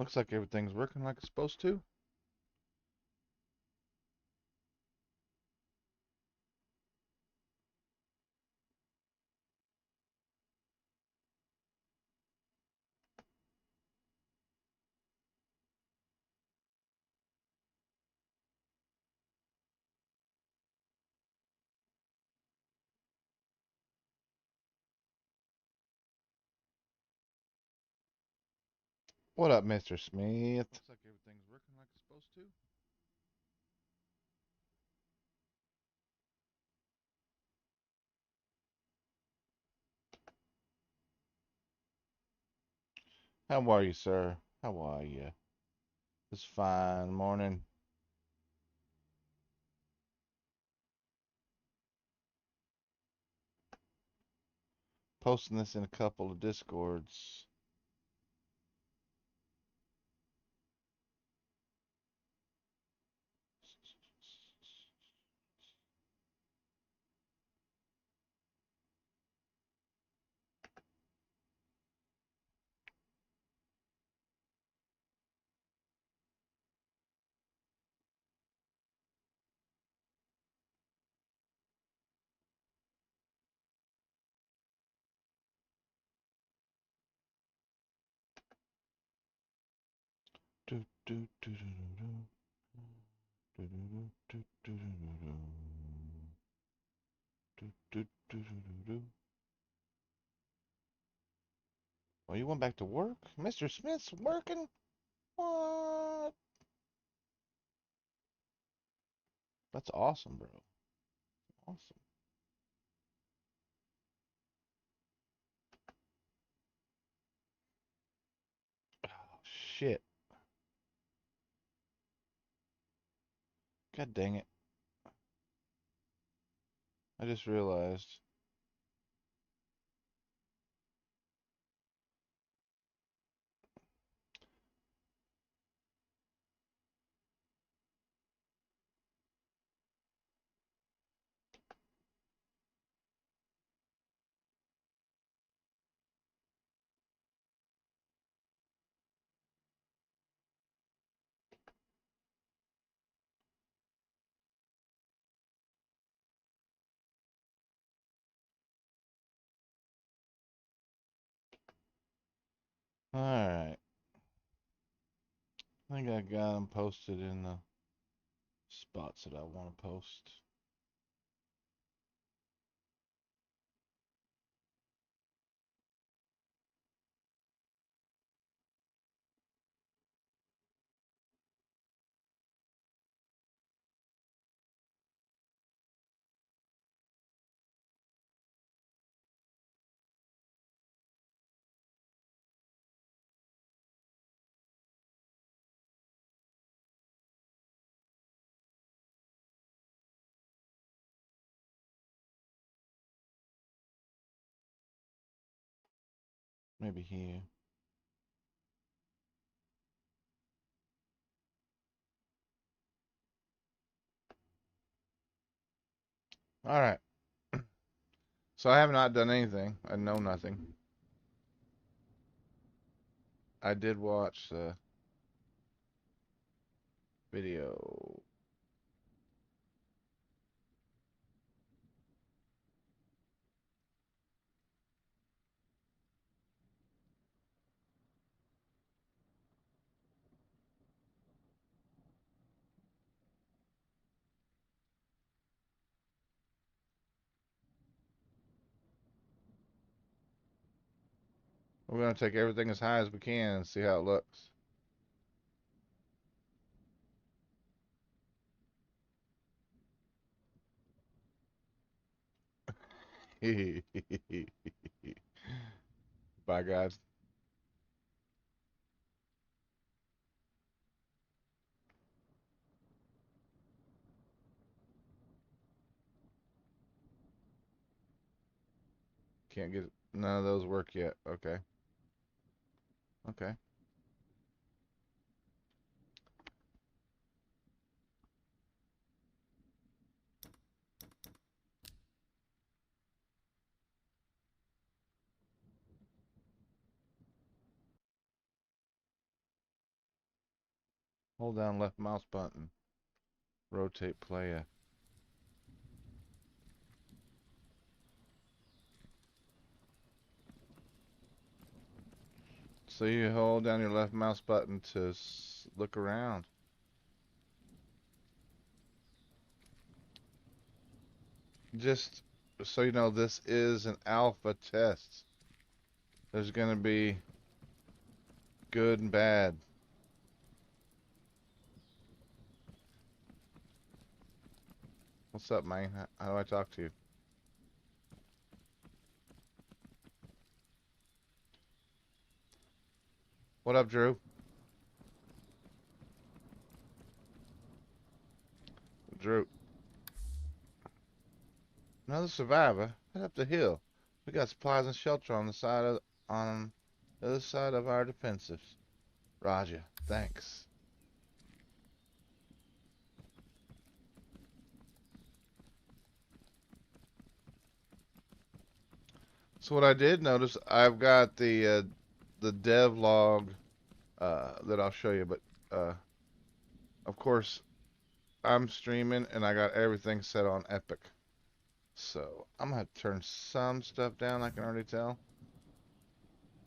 Looks like everything's working like it's supposed to. What up, Mr. Smith? Looks like everything's working like it's supposed to. How are you, sir? How are you? It's fine. Morning. Posting this in a couple of Discords. Do, do, do, do, do, do, do, do, do, do, do, do, do, do, do. Oh, you went back to work? Mr. Smith's working? What? That's awesome, bro. Awesome. Oh, shit. God dang it. I just realized. Alright. I think I got them posted in the spots that I want to post. Maybe here. Alright. So I have not done anything. I know nothing. I did watch the video. We're going to take everything as high as we can and see how it looks. Bye, guys. Can't get none of those work yet. Okay. Okay. Hold down left mouse button. Rotate player. So you hold down your left mouse button to look around. Just so you know, this is an alpha test. There's going to be good and bad. What's up, man? How do I talk to you? What up, Drew? Drew. Another survivor. Head up the hill. We got supplies and shelter on the other side of our defensives. Roger. Thanks. So what I did notice, I've got the dev log that I'll show you, but of course I'm streaming and I got everything set on Epic. So I'm gonna have to turn some stuff down, I can already tell,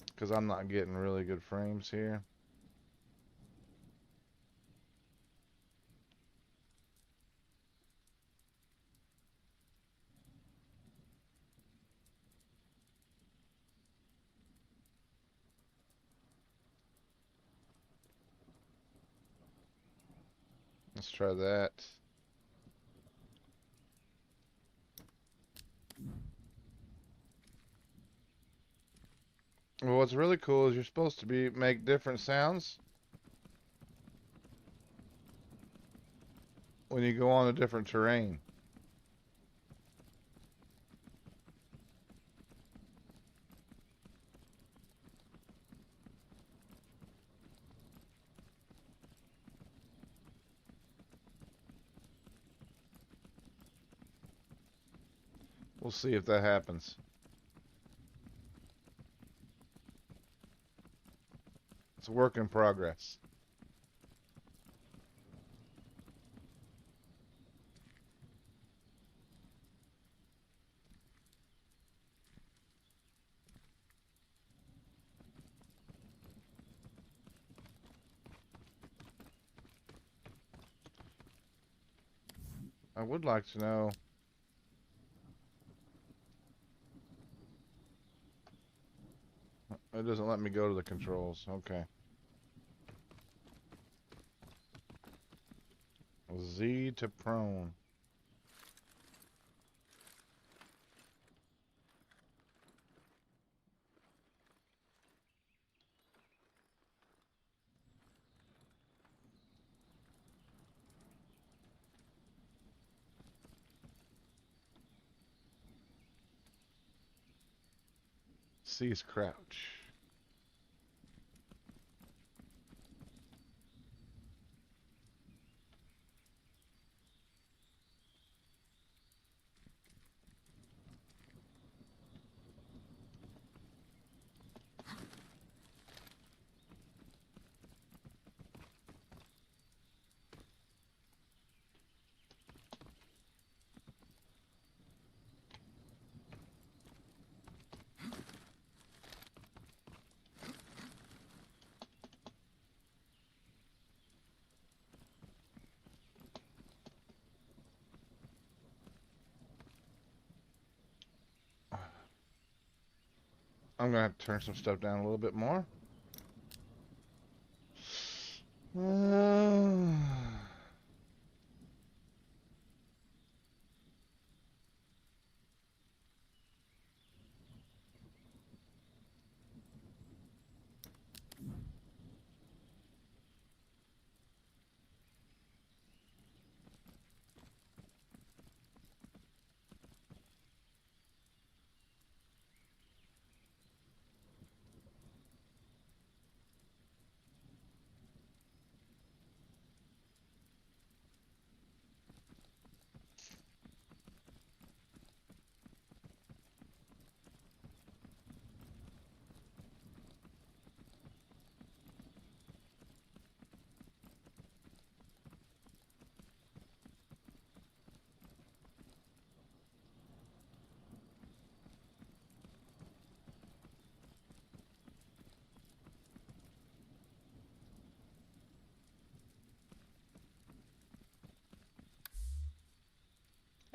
because I'm not getting really good frames here. Let's try that. Well, what's really cool is you're supposed to make different sounds when you go on a different terrain. We'll see if that happens. It's a work in progress. I would like to know. It doesn't let me go to the controls. Okay. Z to prone. C is crouch. I'm gonna have to turn some stuff down a little bit more.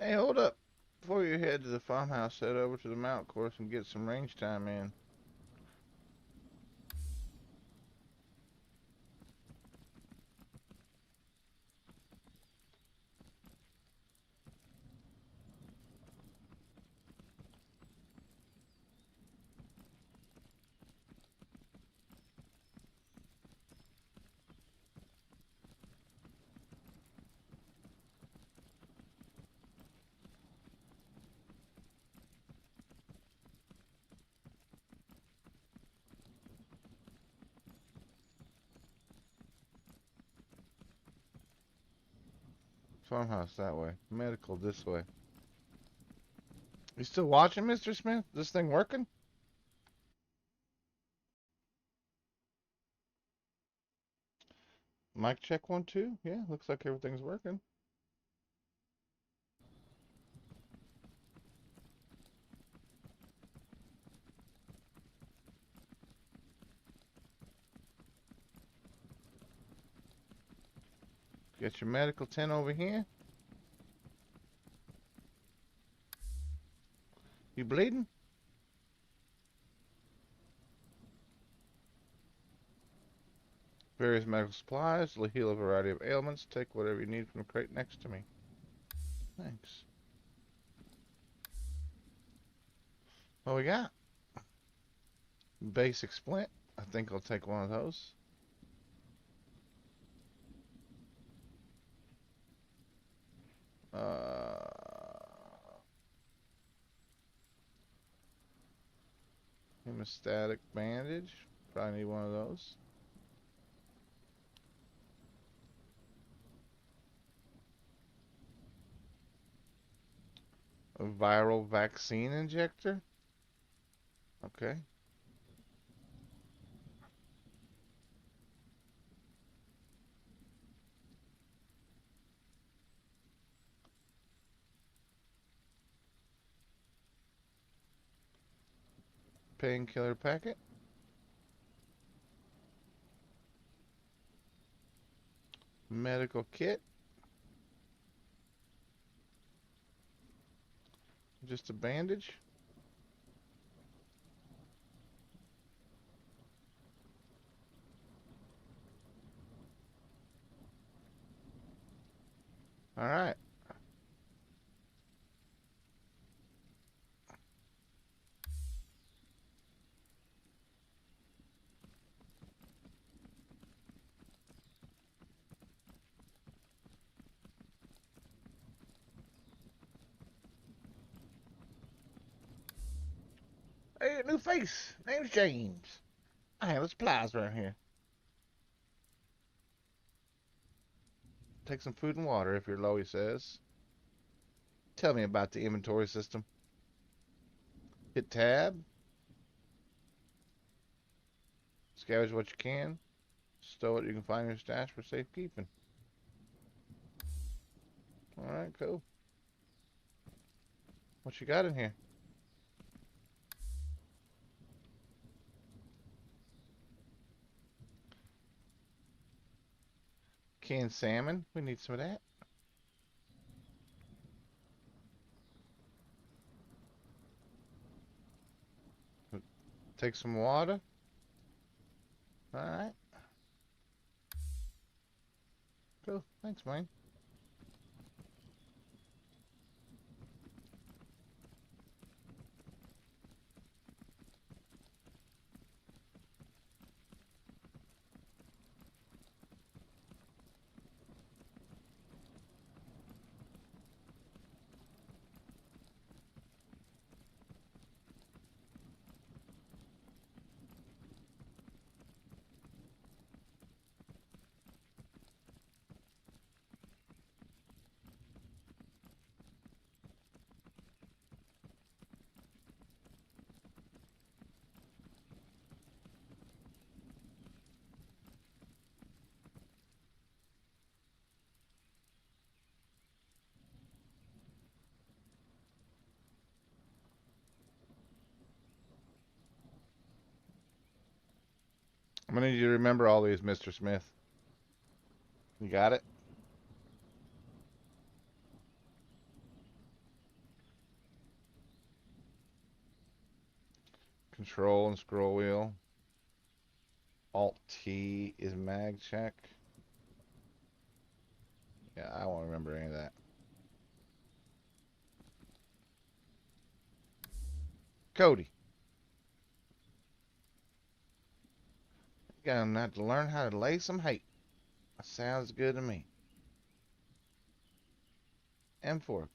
Hey, hold up. Before you head to the farmhouse, head over to the mount course and get some range time in. Farmhouse that way. Medical this way. You still watching, Mr. Smith? This thing working? Mic check 1 2. Yeah, looks like everything's working. Get your medical 10 over here. You bleeding? Various medical supplies will heal a variety of ailments. Take whatever you need from the crate next to me. Thanks. What we got? Basic splint. I think I'll take one of those. Hemostatic bandage. Probably need one of those. A viral vaccine injector. Okay. Painkiller packet. Medical kit. Just a bandage. All right. Hey, new face. Name's James. I handle supplies around here. Take some food and water if you're low, he says. Tell me about the inventory system. Hit tab. Scavenge what you can. Stow what you can find in your stash for safekeeping. Alright, cool. What you got in here? Canned salmon. We need some of that. Take some water. Alright. Cool. Thanks, man. I'm gonna need you to remember all these, Mr. Smith. You got it? Control and scroll wheel. Alt T is mag check. Yeah, I won't remember any of that. Cody. Gonna have to learn how to lay some hay. That sounds good to me. M4.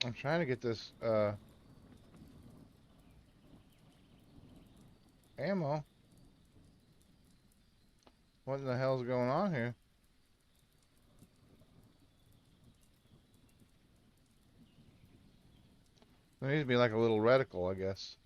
I'm trying to get this ammo. What in the hell's going on here? There needs to be like a little reticle, I guess.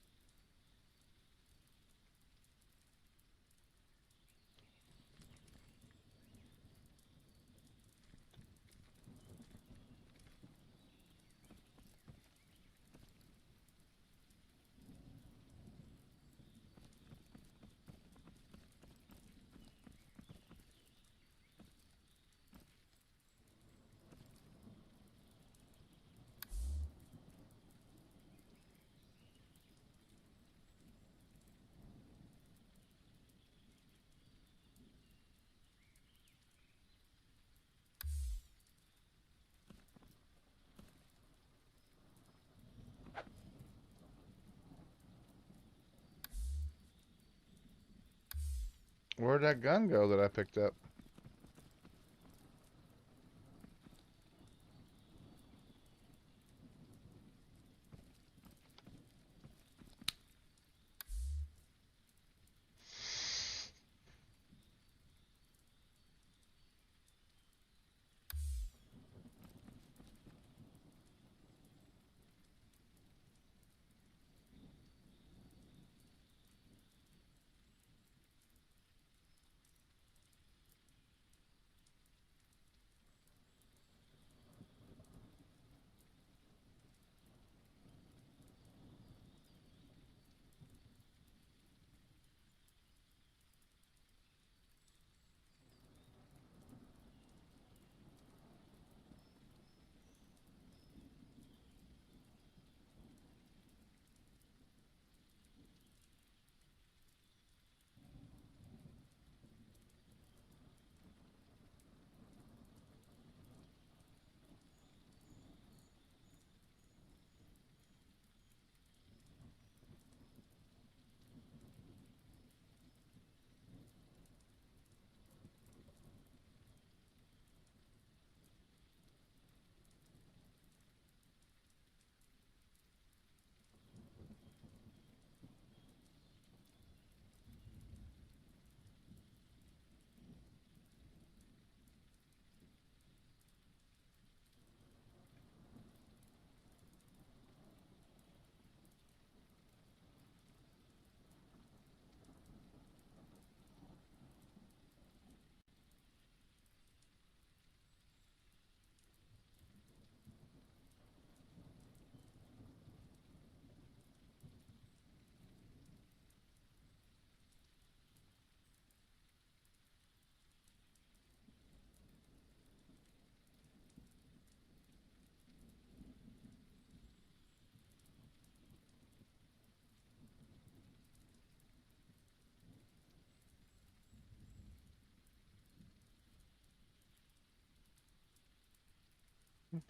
Where'd that gun go that I picked up?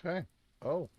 Okay. Oh.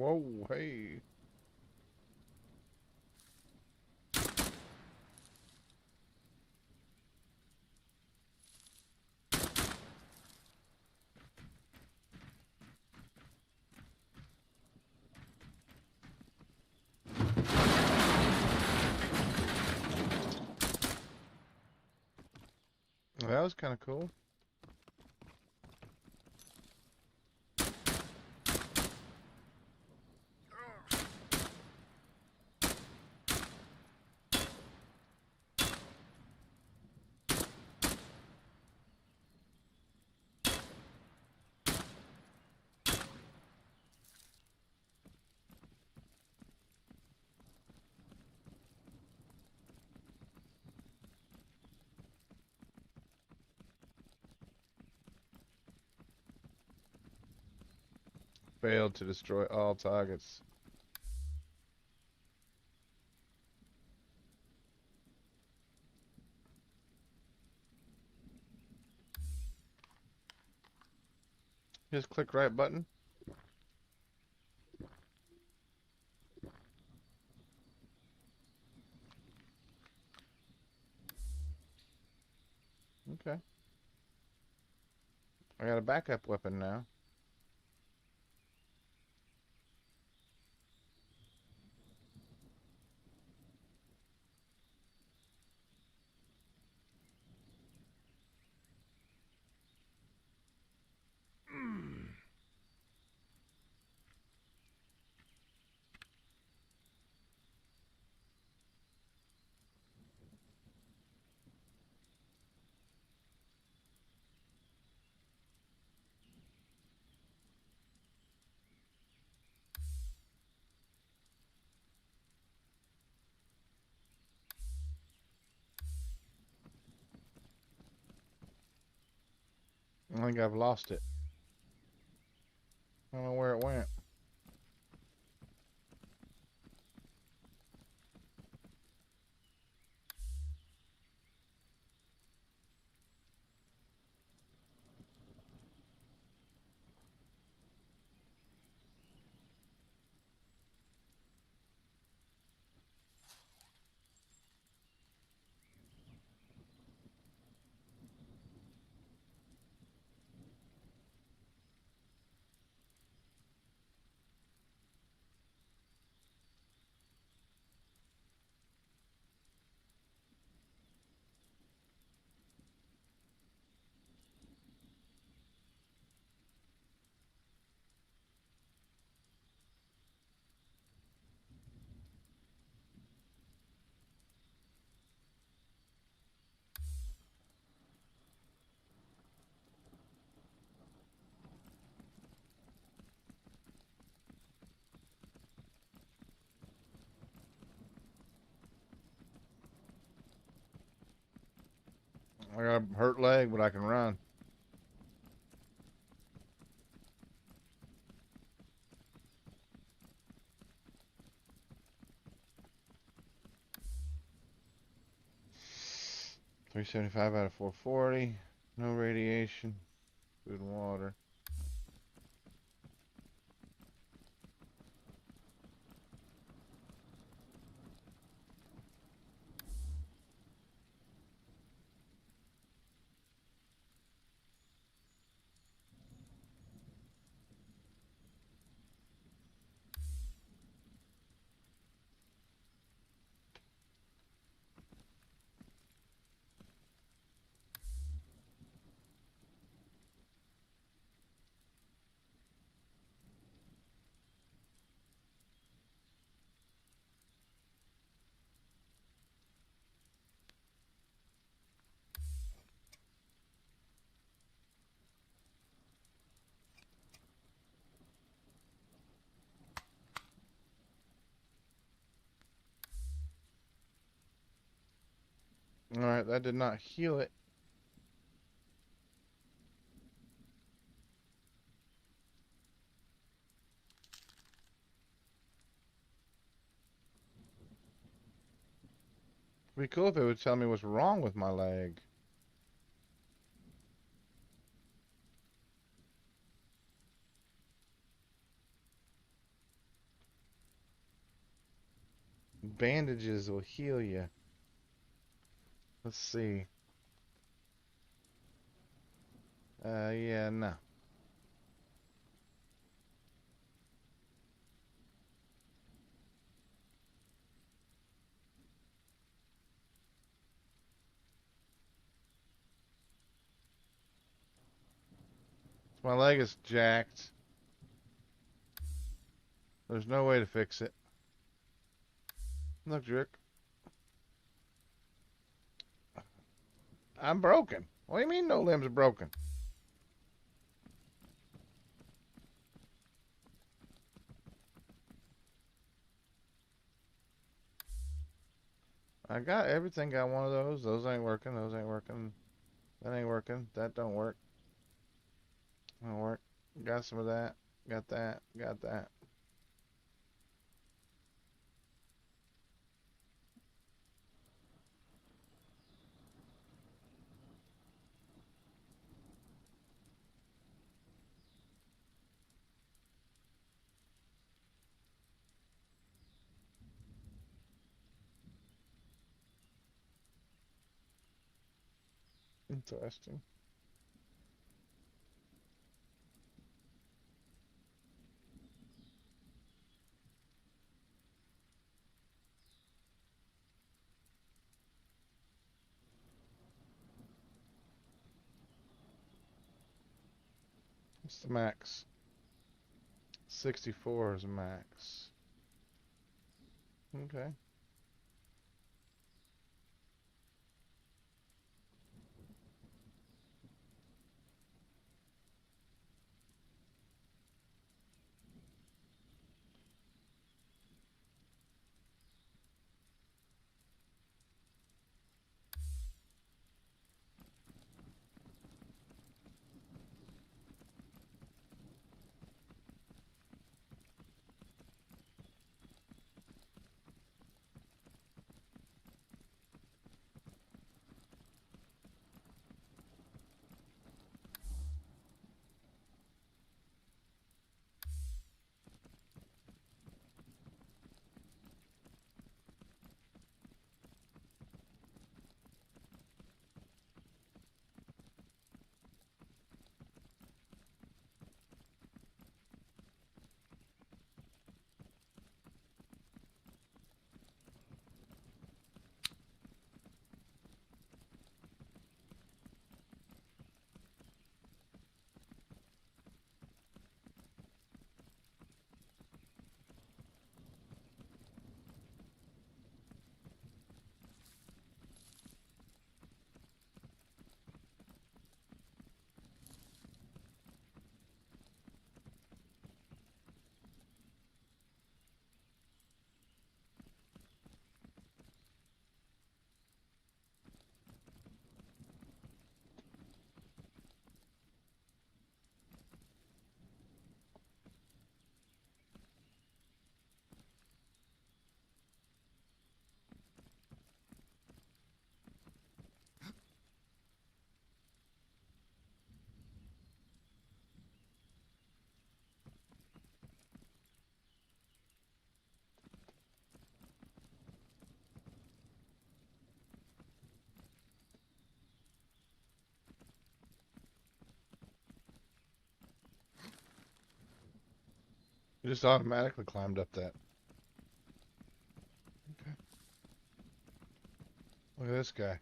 Whoa, hey. That was kind of cool. Failed to destroy all targets. Just click right button. Okay. I got a backup weapon now. I think I've lost it. I don't know where it went. I got a hurt leg, but I can run. $375 out of $440. No radiation. Food and water. Alright, that did not heal it. It'd be cool if it would tell me what's wrong with my leg. bandages will heal you. Let's see. Yeah, no. My leg is jacked. There's no way to fix it. Look, Drake. I'm broken. What do you mean no limbs are broken? I got everything. Got one of those. Those ain't working. Those ain't working. That ain't working. That don't work. Don't work. Got some of that. Got that. Got that. Interesting. What's the max? 64 is max. Okay. You just automatically climbed up that. Okay. Look at this guy.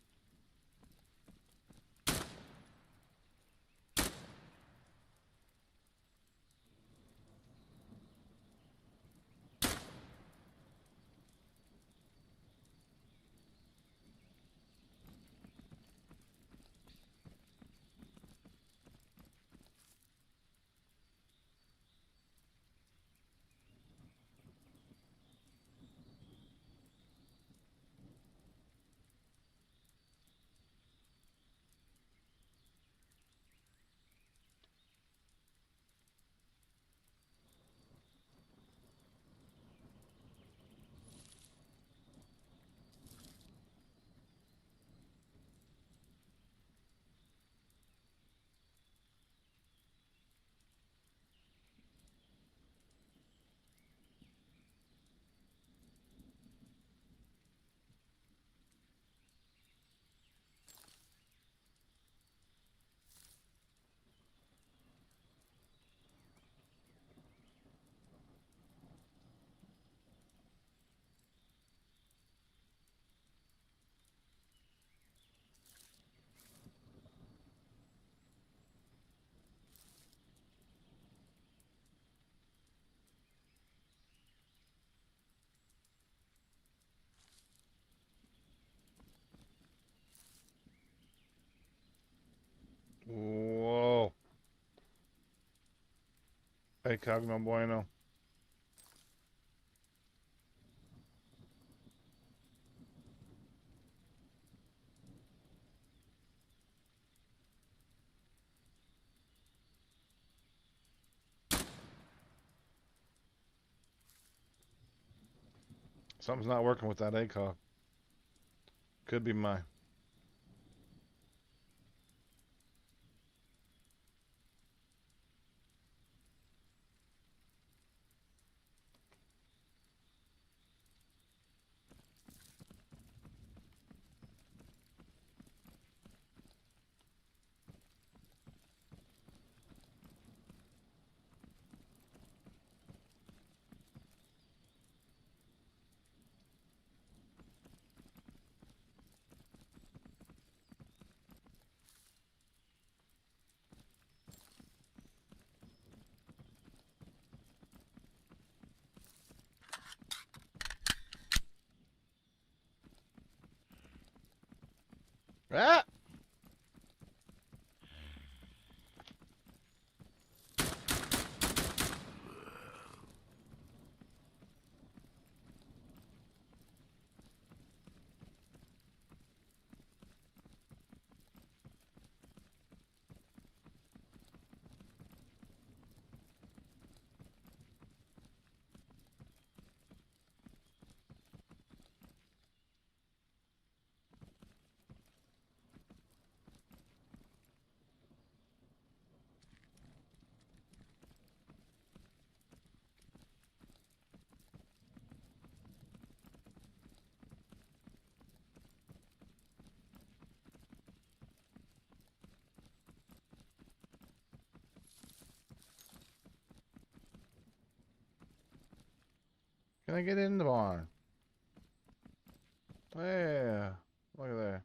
ACOG no bueno. Something's not working with that ACOG. Could be mine. Ah! Can I get in the barn? Yeah. Look at that.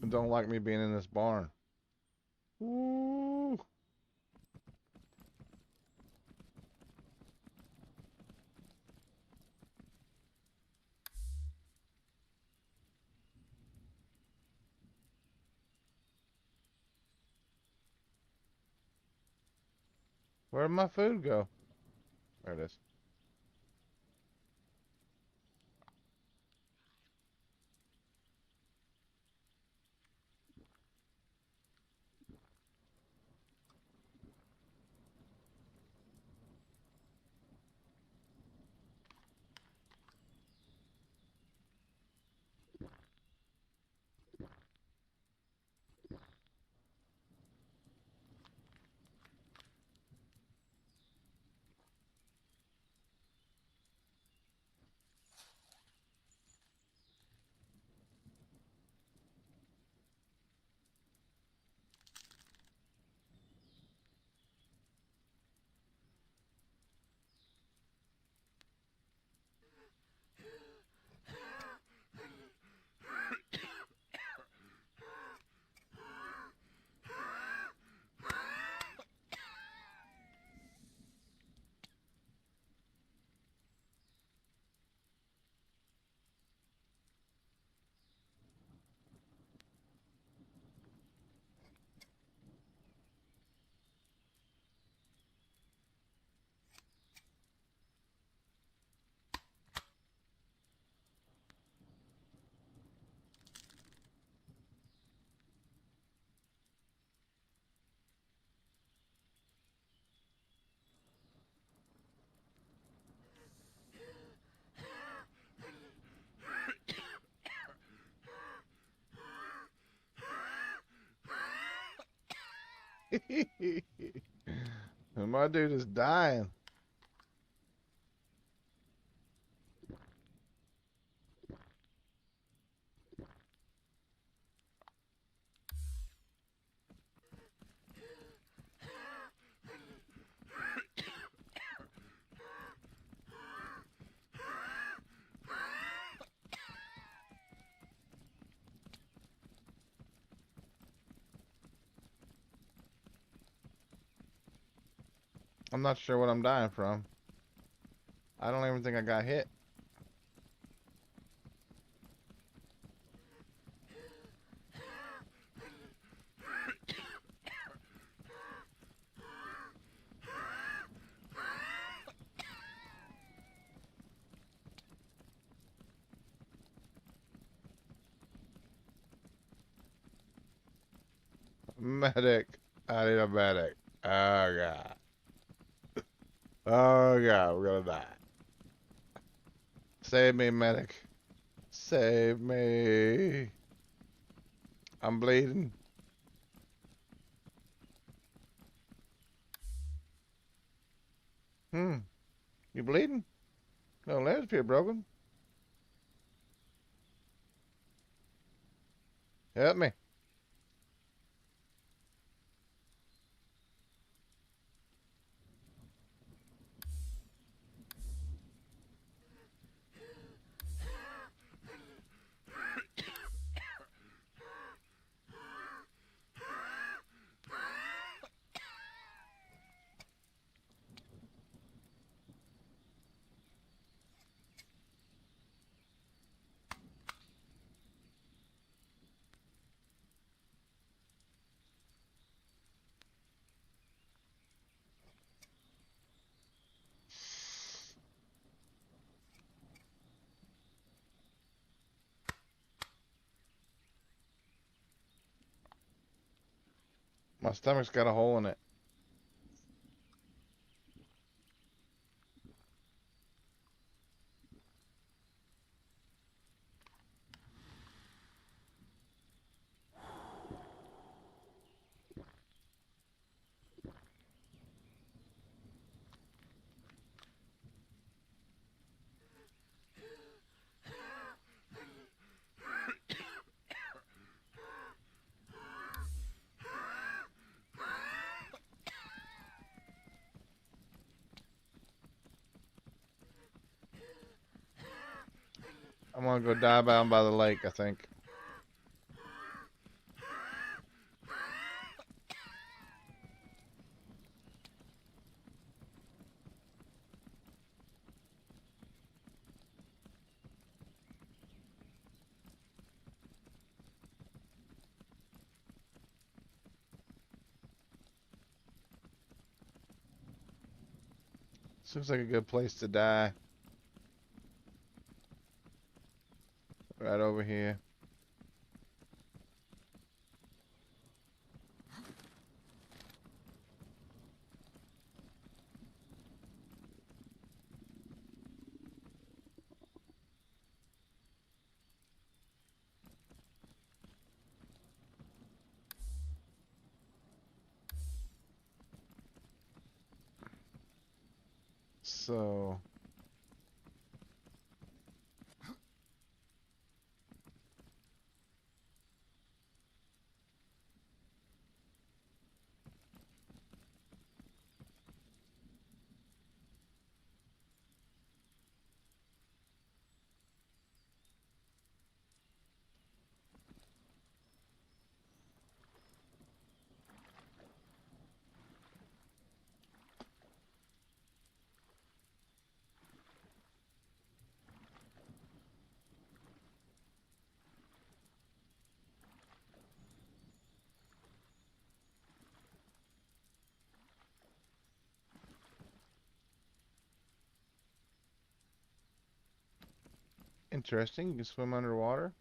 Don't like me being in this barn. Ooh. Where'd my food go? There it is. And my dude is dying. I'm not sure what I'm dying from. I don't even think I got hit. Medic. I need a medic. Oh god. Oh god, we're gonna die. Save me, medic. Save me. I'm bleeding. Hmm. You bleeding? No, legs appear broken. Help me. My stomach's got a hole in it. I'm gonna go die down by the lake, I think. Seems like a good place to die. Right over here. So, interesting. You can swim underwater.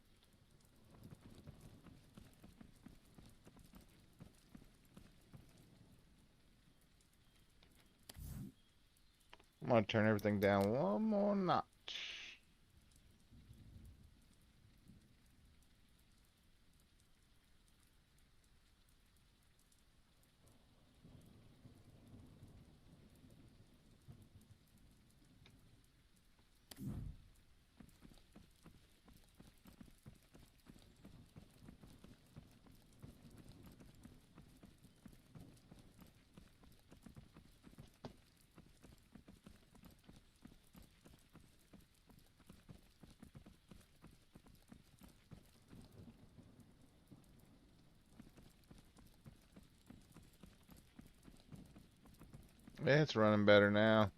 I'm gonna turn everything down one more notch. It's running better now.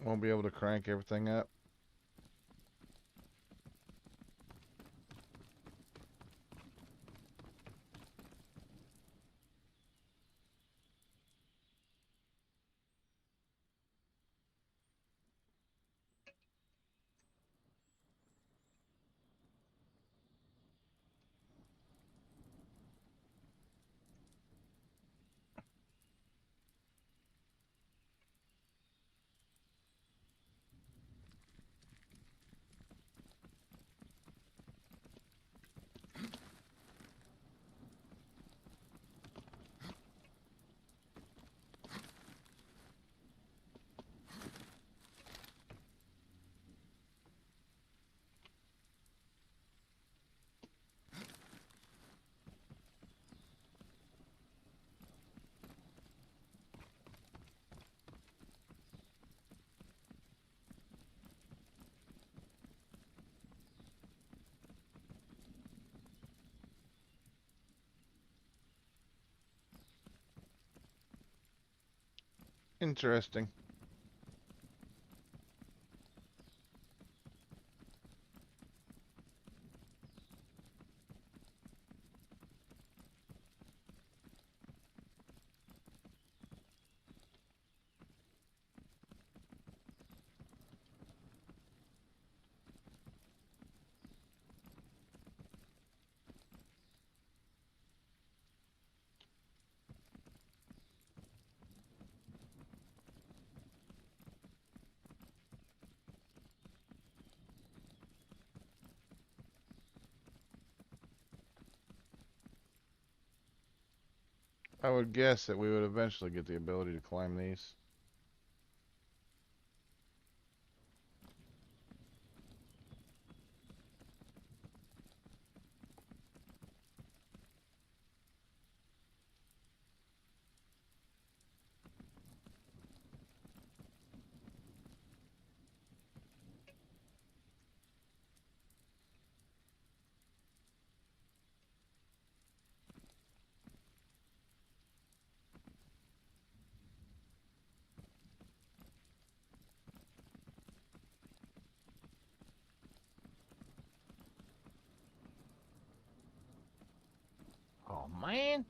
Won't be able to crank everything up. Interesting. I would guess that we would eventually get the ability to climb these. Oh man.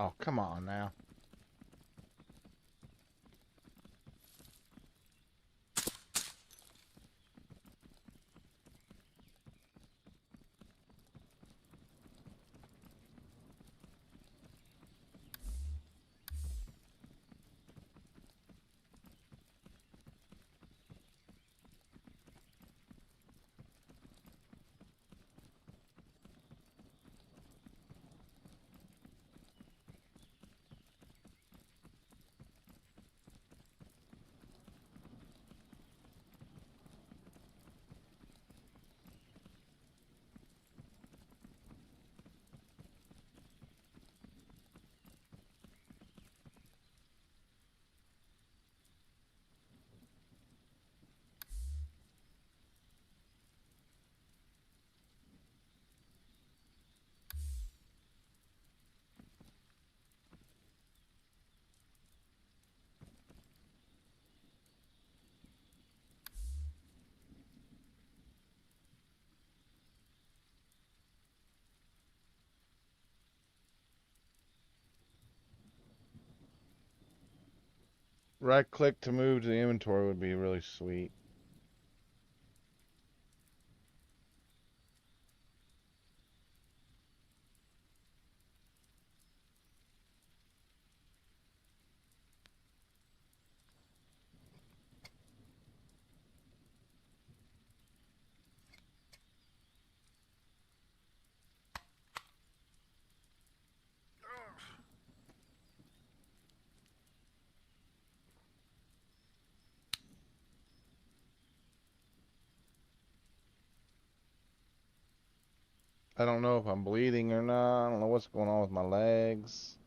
Oh, come on now. Right click to move to the inventory would be really sweet. I don't know if I'm bleeding or not. I don't know what's going on with my legs.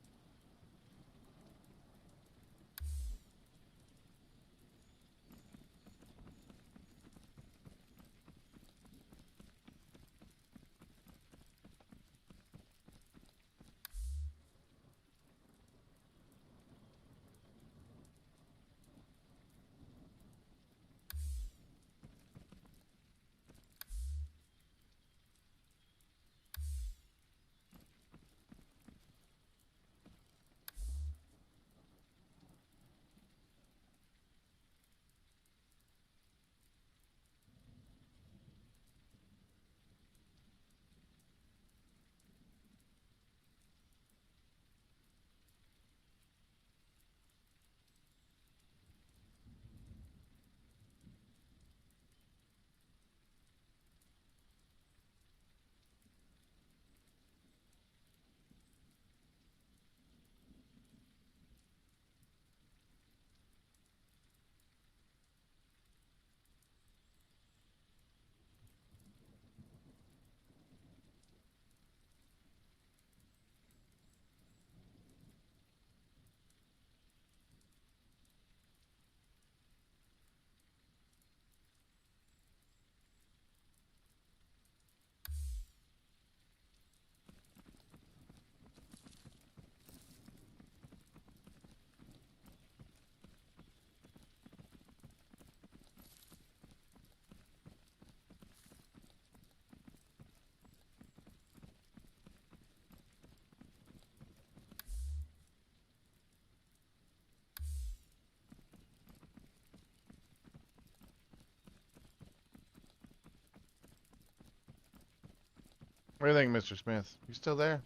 What do you think, Mr. Smith? You still there?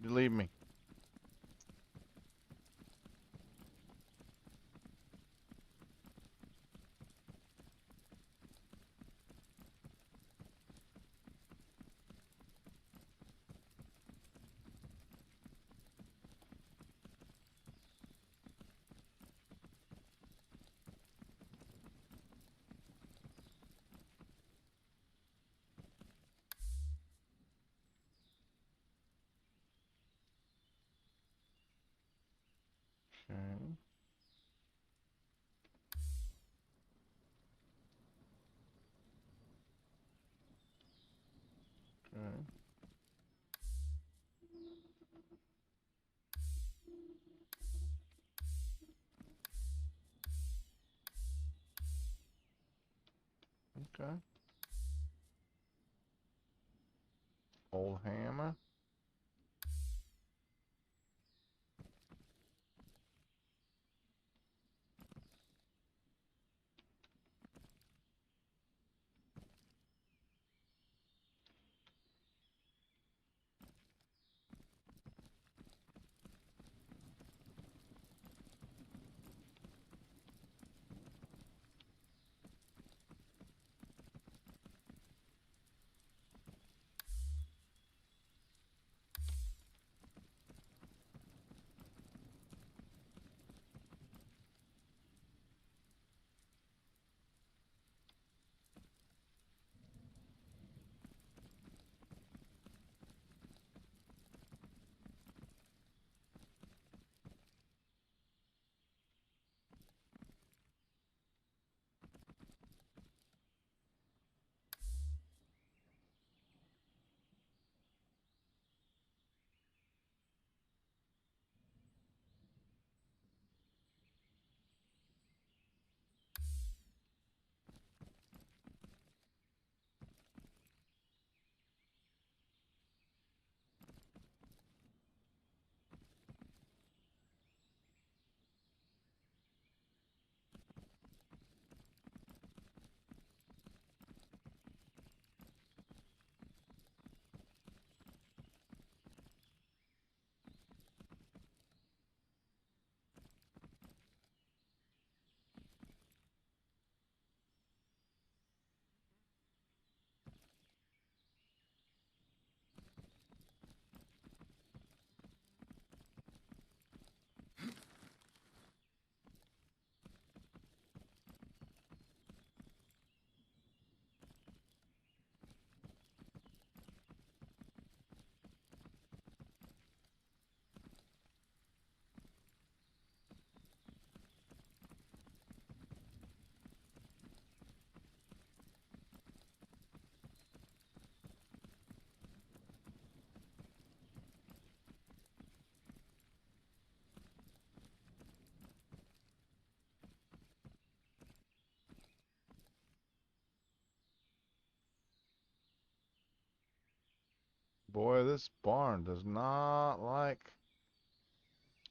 You leave me. Okay. Okay. Okay. Old hammer. Boy, this barn does not like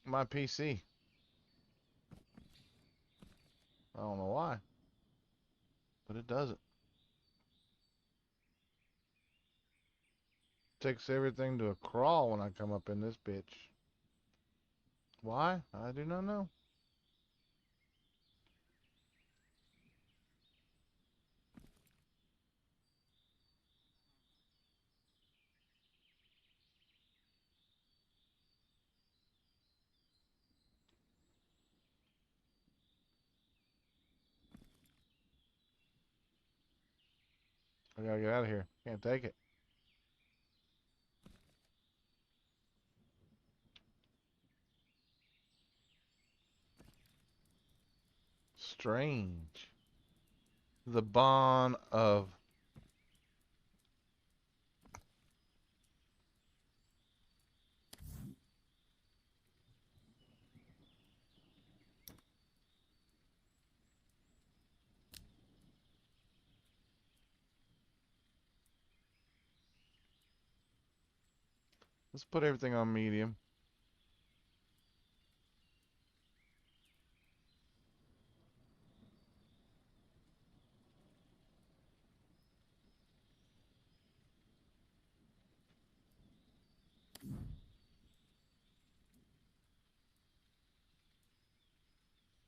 my PC. I don't know why, but it doesn't. Takes everything to a crawl when I come up in this bitch. Why? I do not know. I gotta get out of here. Can't take it. Strange. The bond of... Let's put everything on medium.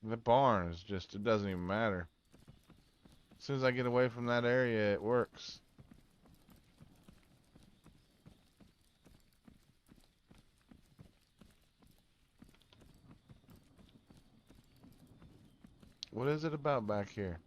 The barn is just, it doesn't even matter. As soon as I get away from that area, it works. What is it about back here?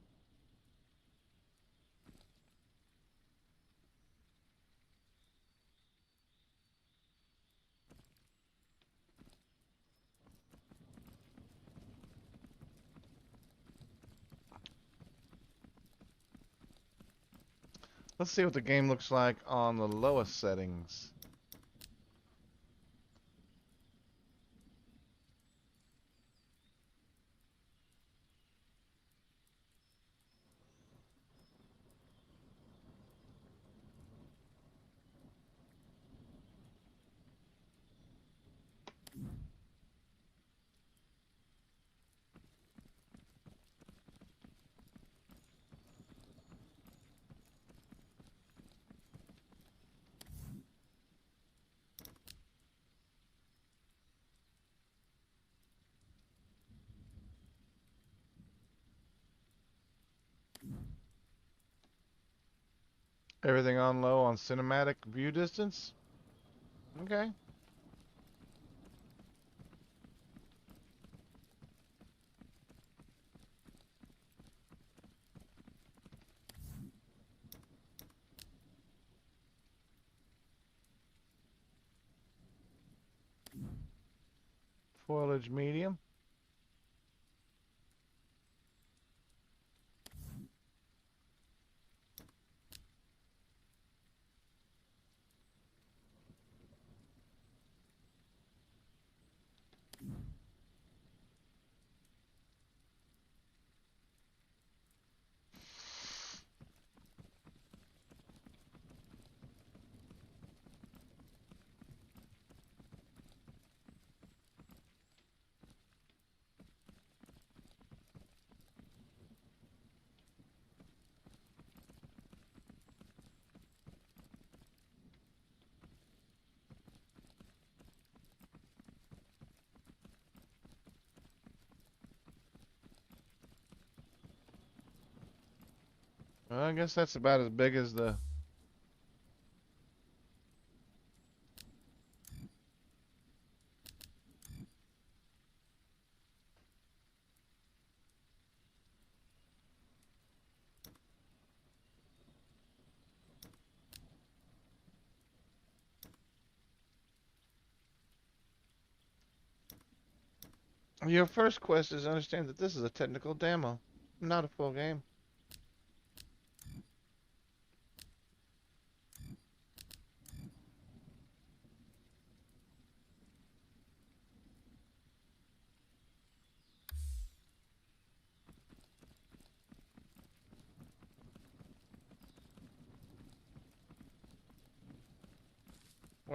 Let's see what the game looks like on the lowest settings. Everything on low on cinematic view distance? Okay. Foliage medium. Well, I guess that's about as big as the... Your first quest is to understand that this is a technical demo, not a full game.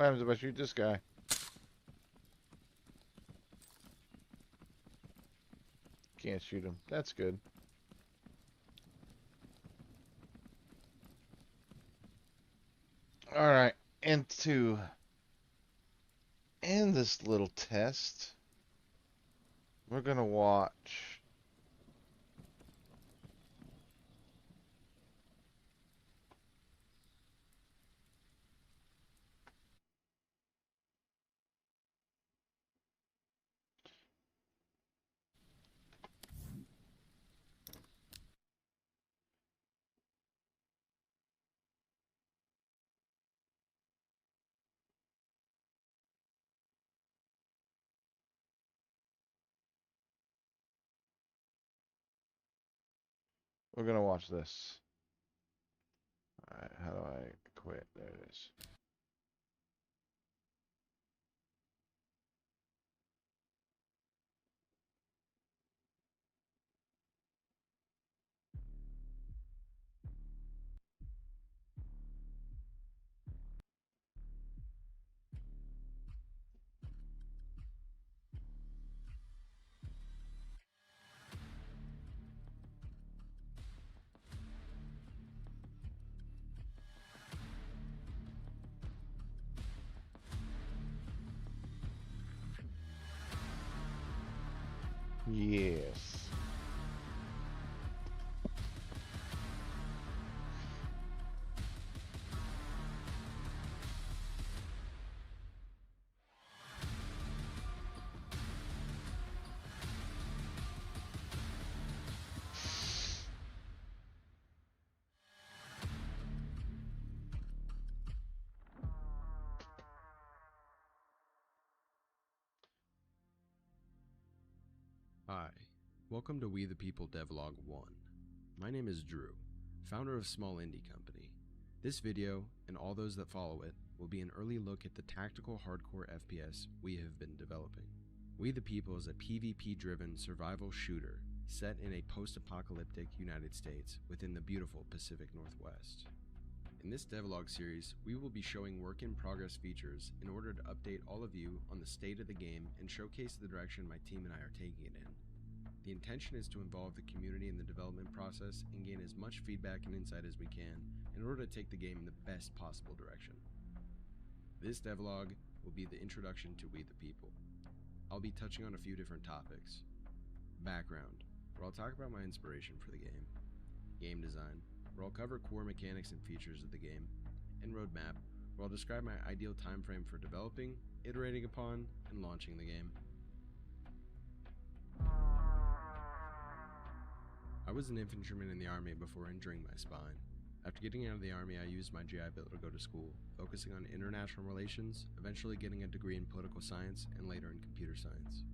What happens if I shoot this guy? Can't shoot him. That's good. All right, and to end this little test, we're gonna watch. We're gonna watch this. All right, how do I quit? There it is. Yes. Hi, welcome to We the People Devlog 1. My name is Drew, founder of Small Indie Company. This video, and all those that follow it, will be an early look at the tactical hardcore FPS we have been developing. We the People is a PvP-driven survival shooter set in a post-apocalyptic United States within the beautiful Pacific Northwest. In this devlog series, we will be showing work-in-progress features in order to update all of you on the state of the game and showcase the direction my team and I are taking it in. The intention is to involve the community in the development process and gain as much feedback and insight as we can in order to take the game in the best possible direction. This devlog will be the introduction to We the People. I'll be touching on a few different topics. Background, where I'll talk about my inspiration for the game. Game design, where I'll cover core mechanics and features of the game, and roadmap, where I'll describe my ideal time frame for developing, iterating upon, and launching the game. I was an infantryman in the army before injuring my spine. After getting out of the army, I used my GI Bill to go to school, focusing on international relations, eventually getting a degree in political science, and later in computer science.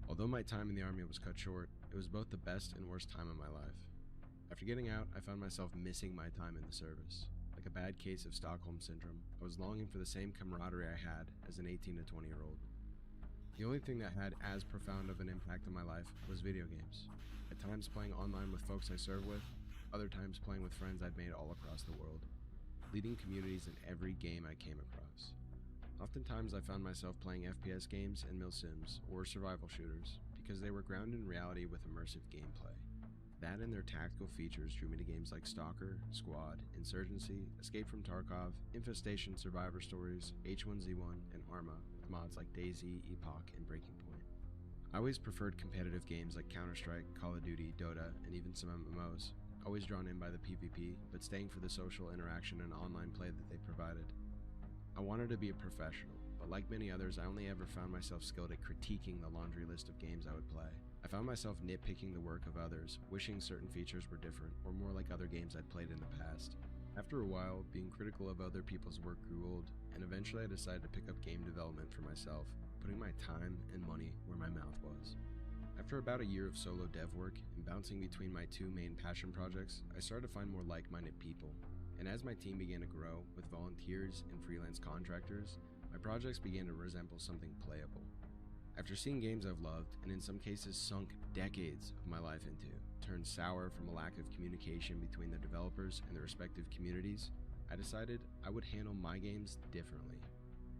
Although my time in the army was cut short, it was both the best and worst time of my life. After getting out, I found myself missing my time in the service. Like a bad case of Stockholm Syndrome, I was longing for the same camaraderie I had as an 18 to 20-year-old. The only thing that had as profound of an impact on my life was video games. At times playing online with folks I serve with, other times playing with friends I'd made all across the world, leading communities in every game I came across. Oftentimes I found myself playing FPS games and milsims or survival shooters because they were grounded in reality with immersive gameplay. That and their tactical features drew me to games like Stalker, Squad, Insurgency, Escape from Tarkov, Infestation Survivor Stories, H1Z1, and Arma, with mods like DayZ, Epoch, and Breaking Point. I always preferred competitive games like Counter-Strike, Call of Duty, Dota, and even some MMOs, always drawn in by the PvP, but staying for the social interaction and online play that they provided. I wanted to be a professional, but like many others, I only ever found myself skilled at critiquing the laundry list of games I would play. I found myself nitpicking the work of others, wishing certain features were different or more like other games I'd played in the past. After a while, being critical of other people's work grew old, and eventually I decided to pick up game development for myself, putting my time and money where my mouth was. After about a year of solo dev work and bouncing between my two main passion projects, I started to find more like-minded people. And as my team began to grow with volunteers and freelance contractors, my projects began to resemble something playable. After seeing games I've loved, and in some cases sunk decades of my life into, turn sour from a lack of communication between the developers and their respective communities, I decided I would handle my games differently.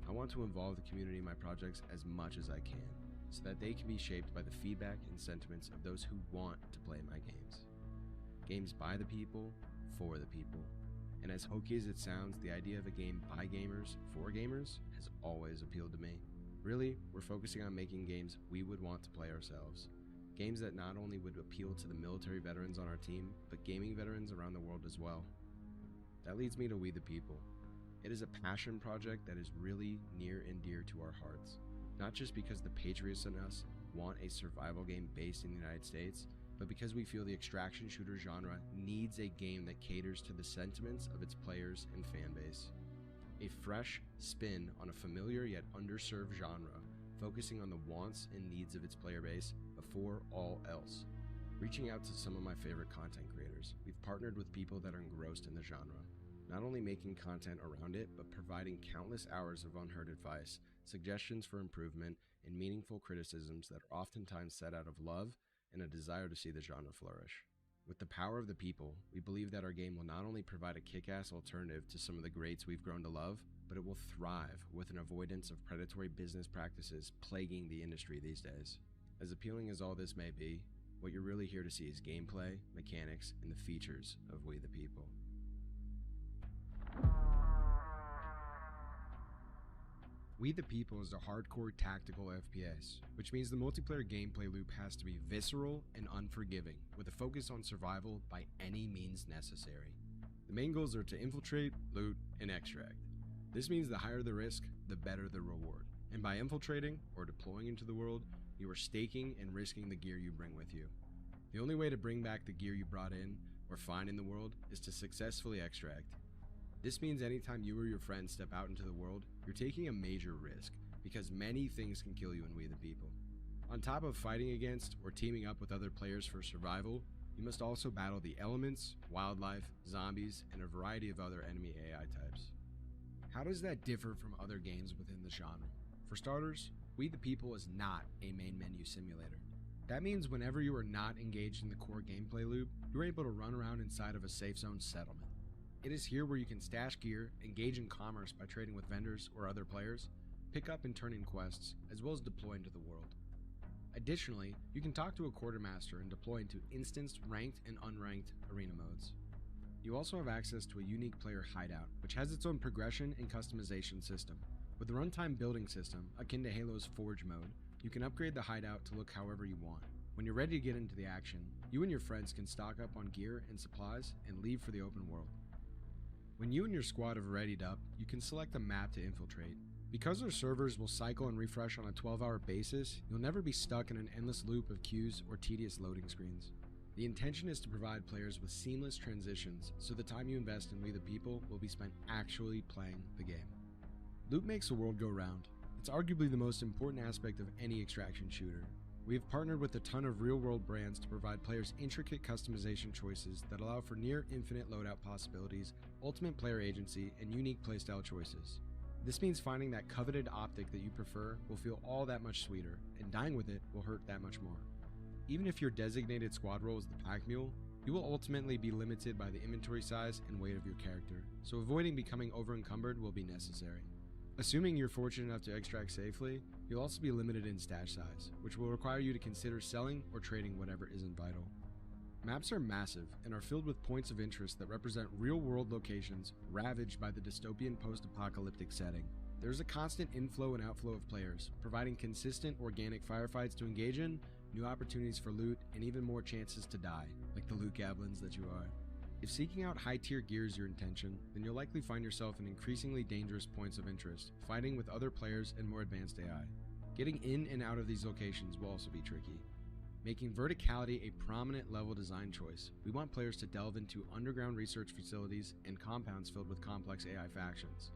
I want to involve the community in my projects as much as I can, so that they can be shaped by the feedback and sentiments of those who want to play my games. Games by the people, for the people. And as hokey as it sounds, the idea of a game by gamers, for gamers, has always appealed to me. Really, we're focusing on making games we would want to play ourselves. Games that not only would appeal to the military veterans on our team, but gaming veterans around the world as well. That leads me to We the People. It is a passion project that is really near and dear to our hearts. Not just because the patriots in us want a survival game based in the United States, but because we feel the extraction shooter genre needs a game that caters to the sentiments of its players and fan base. A fresh spin on a familiar yet underserved genre, focusing on the wants and needs of its player base before all else. Reaching out to some of my favorite content creators, we've partnered with people that are engrossed in the genre, not only making content around it, but providing countless hours of unheard advice, suggestions for improvement, and meaningful criticisms that are oftentimes set out of love and a desire to see the genre flourish. With the power of the people, we believe that our game will not only provide a kick-ass alternative to some of the greats we've grown to love, but it will thrive with an avoidance of predatory business practices plaguing the industry these days. As appealing as all this may be, what you're really here to see is gameplay, mechanics, and the features of We the People. We the People is a hardcore tactical FPS, which means the multiplayer gameplay loop has to be visceral and unforgiving, with a focus on survival by any means necessary. The main goals are to infiltrate, loot, and extract. This means the higher the risk, the better the reward. And by infiltrating, or deploying into the world, you are staking and risking the gear you bring with you. The only way to bring back the gear you brought in, or find in the world, is to successfully extract. This means anytime you or your friends step out into the world, you're taking a major risk, because many things can kill you in We the People. On top of fighting against or teaming up with other players for survival, you must also battle the elements, wildlife, zombies, and a variety of other enemy AI types. How does that differ from other games within the genre? For starters, We the People is not a main menu simulator. That means whenever you are not engaged in the core gameplay loop, you're able to run around inside of a safe zone settlement. It is here where you can stash gear, engage in commerce by trading with vendors or other players, pick up and turn in quests, as well as deploy into the world. Additionally, you can talk to a quartermaster and deploy into instanced, ranked, and unranked arena modes. You also have access to a unique player hideout, which has its own progression and customization system. With the runtime building system, akin to Halo's Forge mode, you can upgrade the hideout to look however you want. When you're ready to get into the action, you and your friends can stock up on gear and supplies and leave for the open world. When you and your squad have readied up, you can select a map to infiltrate. Because our servers will cycle and refresh on a 12-hour basis, you'll never be stuck in an endless loop of queues or tedious loading screens. The intention is to provide players with seamless transitions, so the time you invest in We the People will be spent actually playing the game. Loot makes the world go round. It's arguably the most important aspect of any extraction shooter. We have partnered with a ton of real-world brands to provide players intricate customization choices that allow for near-infinite loadout possibilities, ultimate player agency, and unique playstyle choices. This means finding that coveted optic that you prefer will feel all that much sweeter, and dying with it will hurt that much more. Even if your designated squad role is the pack mule, you will ultimately be limited by the inventory size and weight of your character, so avoiding becoming over-encumbered will be necessary. Assuming you're fortunate enough to extract safely, you'll also be limited in stash size, which will require you to consider selling or trading whatever isn't vital. Maps are massive and are filled with points of interest that represent real-world locations ravaged by the dystopian post-apocalyptic setting. There's a constant inflow and outflow of players, providing consistent organic firefights to engage in, new opportunities for loot, and even more chances to die, like the loot goblins that you are. If seeking out high-tier gear is your intention, then you'll likely find yourself in increasingly dangerous points of interest, fighting with other players and more advanced AI. Getting in and out of these locations will also be tricky. Making verticality a prominent level design choice, we want players to delve into underground research facilities and compounds filled with complex AI factions.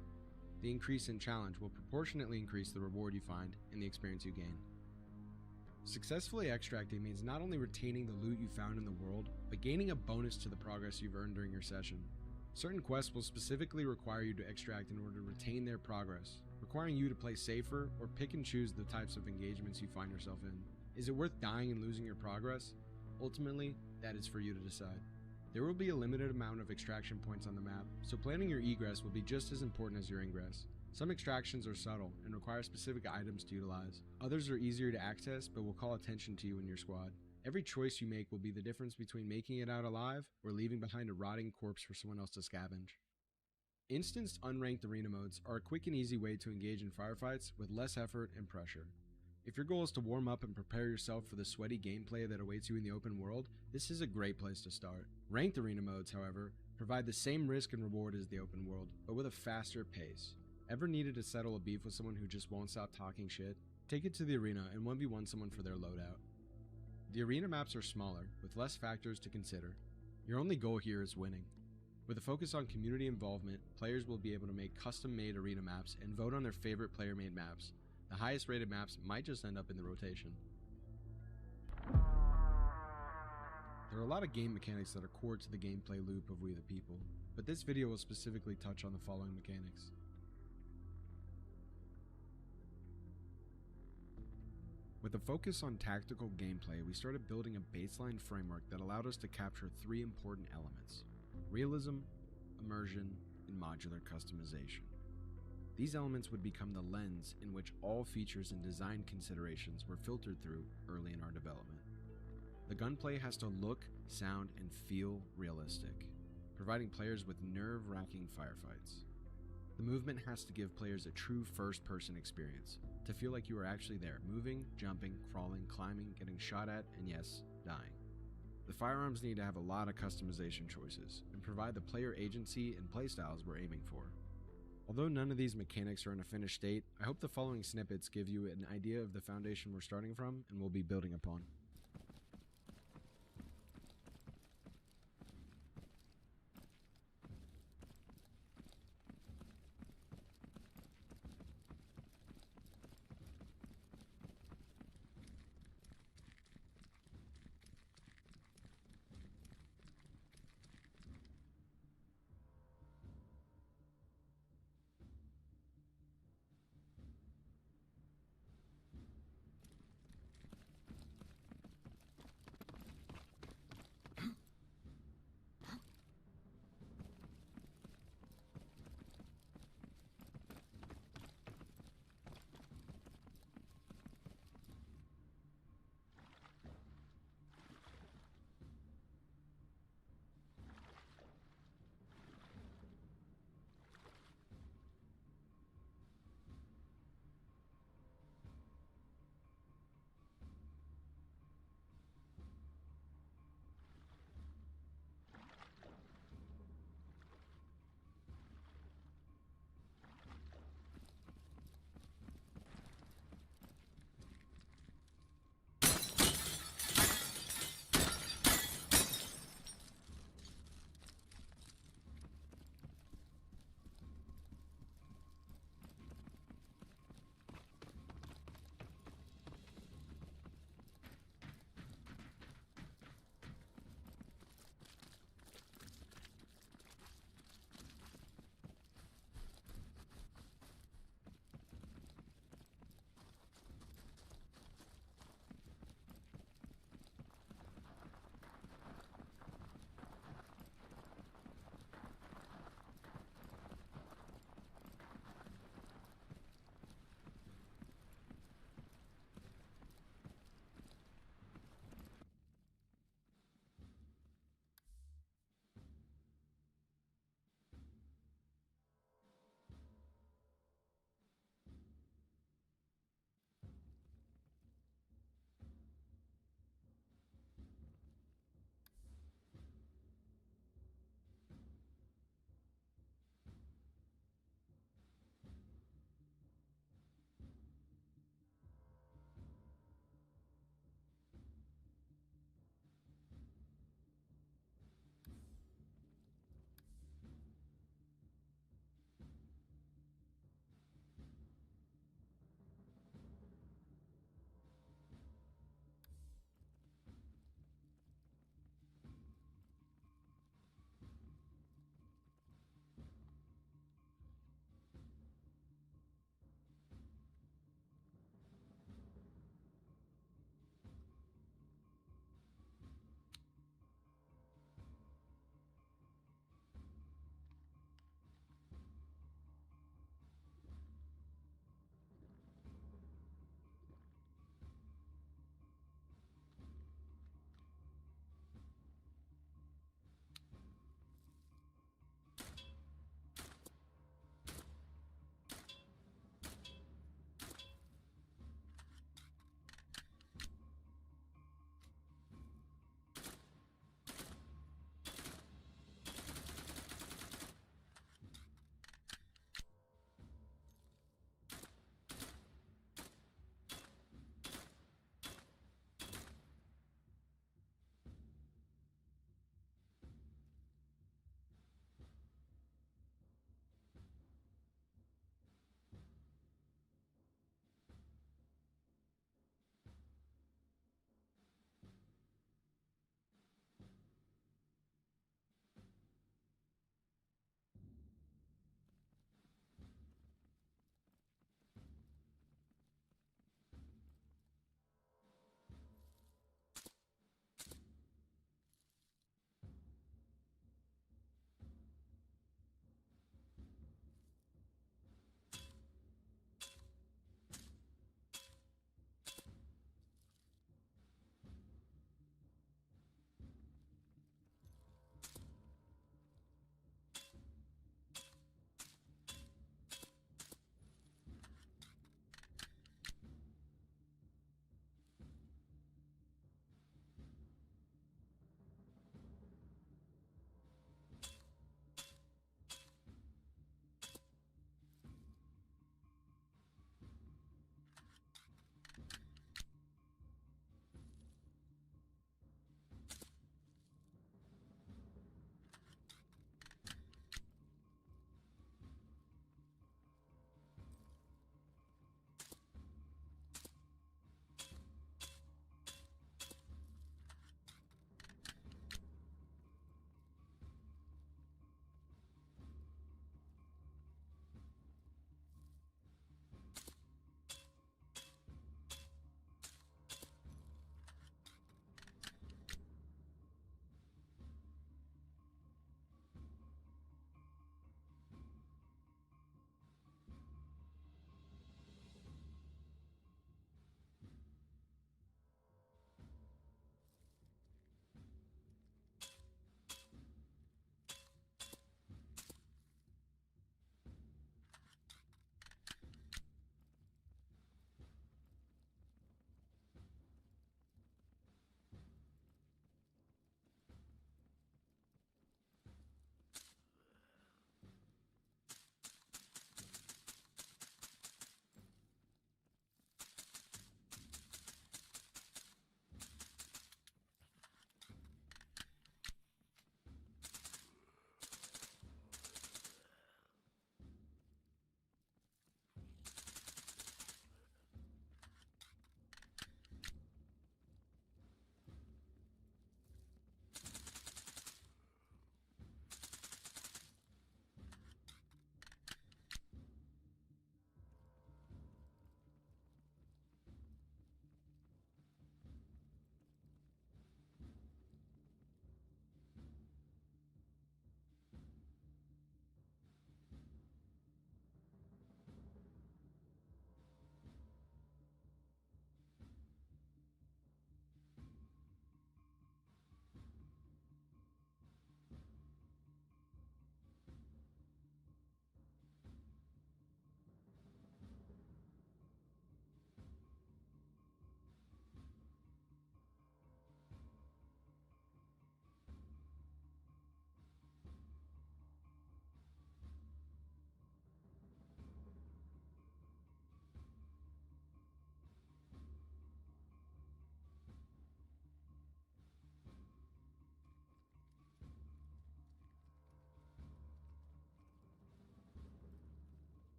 The increase in challenge will proportionately increase the reward you find and the experience you gain. Successfully extracting means not only retaining the loot you found in the world, but gaining a bonus to the progress you've earned during your session. Certain quests will specifically require you to extract in order to retain their progress, requiring you to play safer or pick and choose the types of engagements you find yourself in. Is it worth dying and losing your progress? Ultimately, that is for you to decide. There will be a limited amount of extraction points on the map, so planning your egress will be just as important as your ingress. Some extractions are subtle and require specific items to utilize. Others are easier to access but will call attention to you and your squad. Every choice you make will be the difference between making it out alive or leaving behind a rotting corpse for someone else to scavenge. Instanced unranked arena modes are a quick and easy way to engage in firefights with less effort and pressure. If your goal is to warm up and prepare yourself for the sweaty gameplay that awaits you in the open world, this is a great place to start. Ranked arena modes, however, provide the same risk and reward as the open world, but with a faster pace. Ever needed to settle a beef with someone who just won't stop talking shit? Take it to the arena and 1v1 someone for their loadout. The arena maps are smaller, with less factors to consider. Your only goal here is winning. With a focus on community involvement, players will be able to make custom-made arena maps and vote on their favorite player-made maps. The highest rated maps might just end up in the rotation. There are a lot of game mechanics that are core to the gameplay loop of We the People, but this video will specifically touch on the following mechanics. With a focus on tactical gameplay, we started building a baseline framework that allowed us to capture 3 important elements: realism, immersion, and modular customization. These elements would become the lens in which all features and design considerations were filtered through early in our development. The gunplay has to look, sound, and feel realistic, providing players with nerve-wracking firefights. The movement has to give players a true first-person experience, to feel like you are actually there, moving, jumping, crawling, climbing, getting shot at, and yes, dying. The firearms need to have a lot of customization choices, and provide the player agency and playstyles we're aiming for. Although none of these mechanics are in a finished state, I hope the following snippets give you an idea of the foundation we're starting from and will be building upon.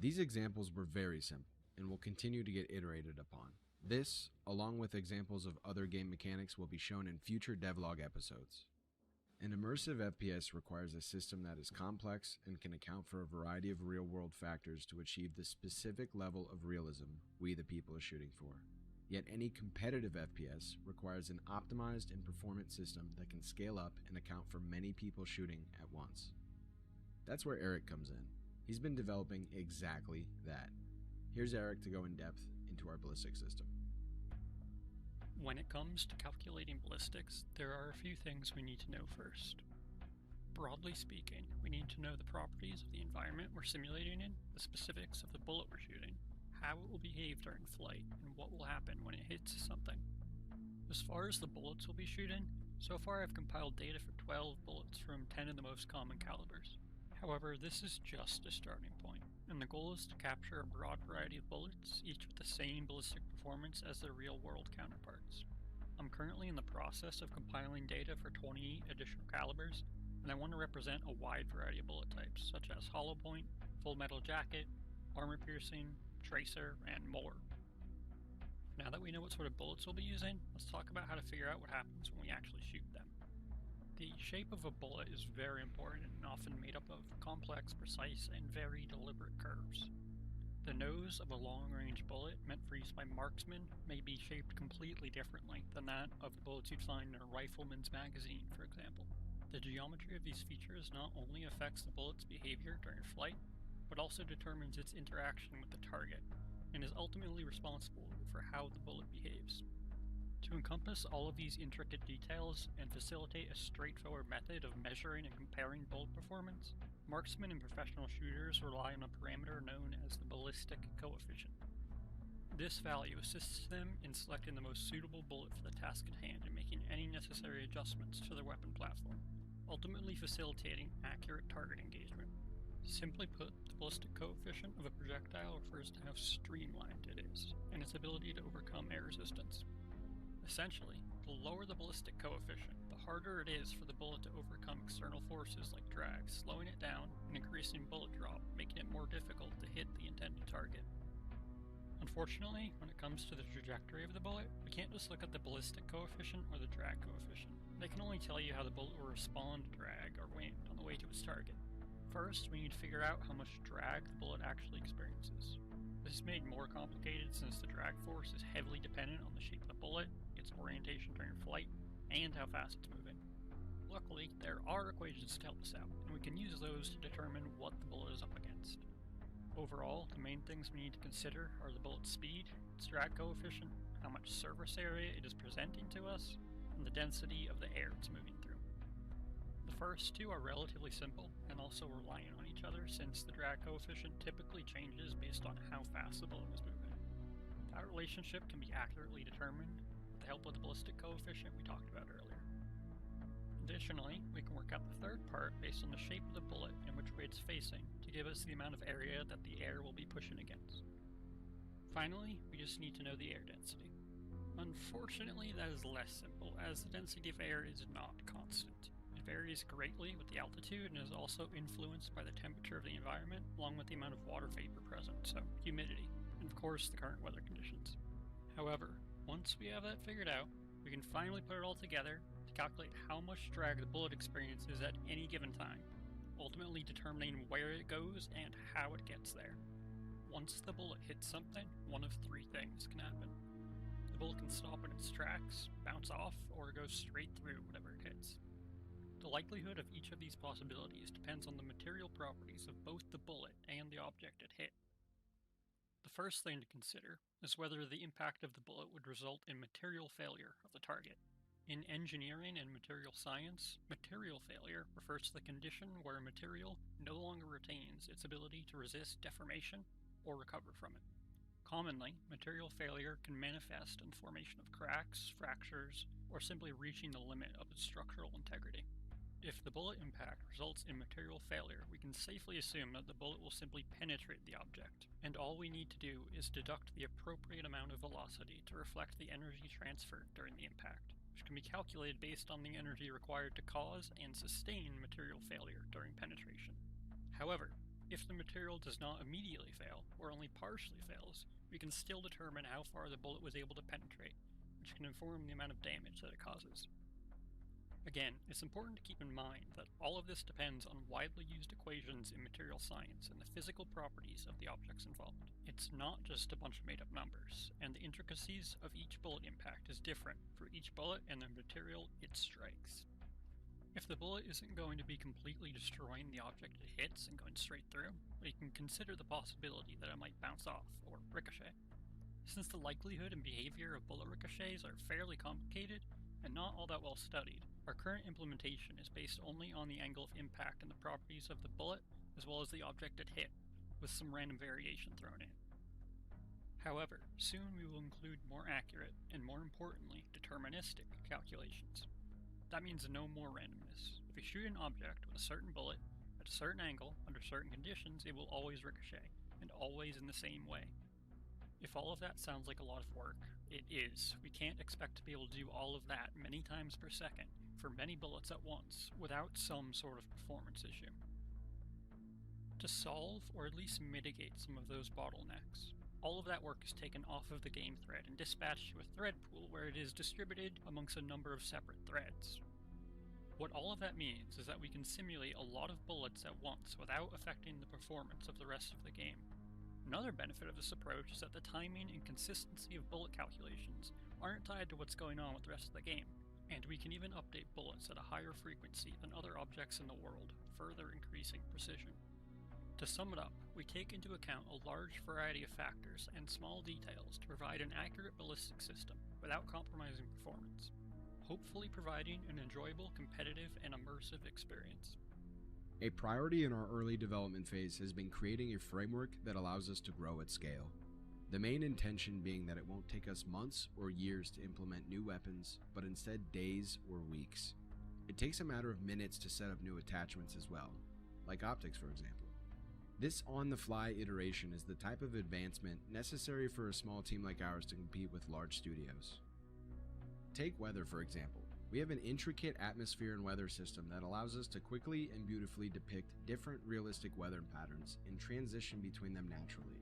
These examples were very simple and will continue to get iterated upon. This, along with examples of other game mechanics, will be shown in future devlog episodes. An immersive FPS requires a system that is complex and can account for a variety of real-world factors to achieve the specific level of realism we the people are shooting for. Yet any competitive FPS requires an optimized and performant system that can scale up and account for many people shooting at once. That's where Eric comes in. He's been developing exactly that. Here's Eric to go in depth into our ballistic system. When it comes to calculating ballistics, there are a few things we need to know first. Broadly speaking, we need to know the properties of the environment we're simulating in, the specifics of the bullet we're shooting, how it will behave during flight, and what will happen when it hits something. As far as the bullets we'll be shooting, so far I've compiled data for 12 bullets from 10 of the most common calibers. However, this is just a starting point, and the goal is to capture a broad variety of bullets, each with the same ballistic performance as their real-world counterparts. I'm currently in the process of compiling data for 20 additional calibers, and I want to represent a wide variety of bullet types, such as hollow point, full metal jacket, armor piercing, tracer, and more. Now that we know what sort of bullets we'll be using, let's talk about how to figure out what happens when we actually shoot them. The shape of a bullet is very important and often made up of complex, precise, and very deliberate curves. The nose of a long-range bullet meant for use by marksmen may be shaped completely differently than that of the bullets you'd find in a rifleman's magazine, for example. The geometry of these features not only affects the bullet's behavior during flight, but also determines its interaction with the target, and is ultimately responsible for how the bullet behaves. To encompass all of these intricate details and facilitate a straightforward method of measuring and comparing bullet performance, marksmen and professional shooters rely on a parameter known as the ballistic coefficient. This value assists them in selecting the most suitable bullet for the task at hand and making any necessary adjustments to their weapon platform, ultimately facilitating accurate target engagement. Simply put, the ballistic coefficient of a projectile refers to how streamlined it is, and its ability to overcome air resistance. Essentially, the lower the ballistic coefficient, the harder it is for the bullet to overcome external forces like drag, slowing it down and increasing bullet drop, making it more difficult to hit the intended target. Unfortunately, when it comes to the trajectory of the bullet, we can't just look at the ballistic coefficient or the drag coefficient. They can only tell you how the bullet will respond to drag or wind on the way to its target. First, we need to figure out how much drag the bullet actually experiences. This is made more complicated since the drag force is heavily dependent on the shape of the bullet, its orientation during flight, and how fast it's moving. Luckily, there are equations to help us out, and we can use those to determine what the bullet is up against. Overall, the main things we need to consider are the bullet's speed, its drag coefficient, how much surface area it is presenting to us, and the density of the air it's moving through. The first two are relatively simple and also reliant on each other since the drag coefficient typically changes based on how fast the bullet is moving. That relationship can be accurately determined with the help of the ballistic coefficient we talked about earlier. Additionally, we can work out the third part based on the shape of the bullet and which way it's facing to give us the amount of area that the air will be pushing against. Finally, we just need to know the air density. Unfortunately, that is less simple as the density of air is not constant. It varies greatly with the altitude and is also influenced by the temperature of the environment along with the amount of water vapor present, so humidity, and of course the current weather conditions. However, once we have that figured out, we can finally put it all together to calculate how much drag the bullet experiences at any given time, ultimately determining where it goes and how it gets there. Once the bullet hits something, one of three things can happen. The bullet can stop in its tracks, bounce off, or go straight through whatever it hits. The likelihood of each of these possibilities depends on the material properties of both the bullet and the object it hit. The first thing to consider is whether the impact of the bullet would result in material failure of the target. In engineering and material science, material failure refers to the condition where a material no longer retains its ability to resist deformation or recover from it. Commonly, material failure can manifest in the formation of cracks, fractures, or simply reaching the limit of its structural integrity. If the bullet impact results in material failure, we can safely assume that the bullet will simply penetrate the object, and all we need to do is deduct the appropriate amount of velocity to reflect the energy transferred during the impact, which can be calculated based on the energy required to cause and sustain material failure during penetration. However, If the material does not immediately fail, or only partially fails, we can still determine how far the bullet was able to penetrate, which can inform the amount of damage that it causes. Again, it's important to keep in mind that all of this depends on widely used equations in material science and the physical properties of the objects involved. It's not just a bunch of made-up numbers, and the intricacies of each bullet impact is different for each bullet and the material it strikes. If the bullet isn't going to be completely destroying the object it hits and going straight through, we can consider the possibility that it might bounce off, or ricochet. Since the likelihood and behavior of bullet ricochets are fairly complicated and not all that well studied, our current implementation is based only on the angle of impact and the properties of the bullet, as well as the object it hit, with some random variation thrown in. However, soon we will include more accurate, and more importantly, deterministic calculations. That means no more randomness. If you shoot an object with a certain bullet, at a certain angle, under certain conditions, it will always ricochet, and always in the same way. If all of that sounds like a lot of work, it is. We can't expect to be able to do all of that many times per second, for many bullets at once, without some sort of performance issue. To solve, or at least mitigate some of those bottlenecks, all of that work is taken off of the game thread and dispatched to a thread pool where it is distributed amongst a number of separate threads. What all of that means is that we can simulate a lot of bullets at once without affecting the performance of the rest of the game. Another benefit of this approach is that the timing and consistency of bullet calculations aren't tied to what's going on with the rest of the game, and we can even update bullets at a higher frequency than other objects in the world, further increasing precision. To sum it up, we take into account a large variety of factors and small details to provide an accurate ballistic system without compromising performance, hopefully providing an enjoyable, competitive, and immersive experience. A priority in our early development phase has been creating a framework that allows us to grow at scale. The main intention being that it won't take us months or years to implement new weapons, but instead days or weeks. It takes a matter of minutes to set up new attachments as well, like optics for example. This on-the-fly iteration is the type of advancement necessary for a small team like ours to compete with large studios. Take weather for example. We have an intricate atmosphere and weather system that allows us to quickly and beautifully depict different realistic weather patterns and transition between them naturally.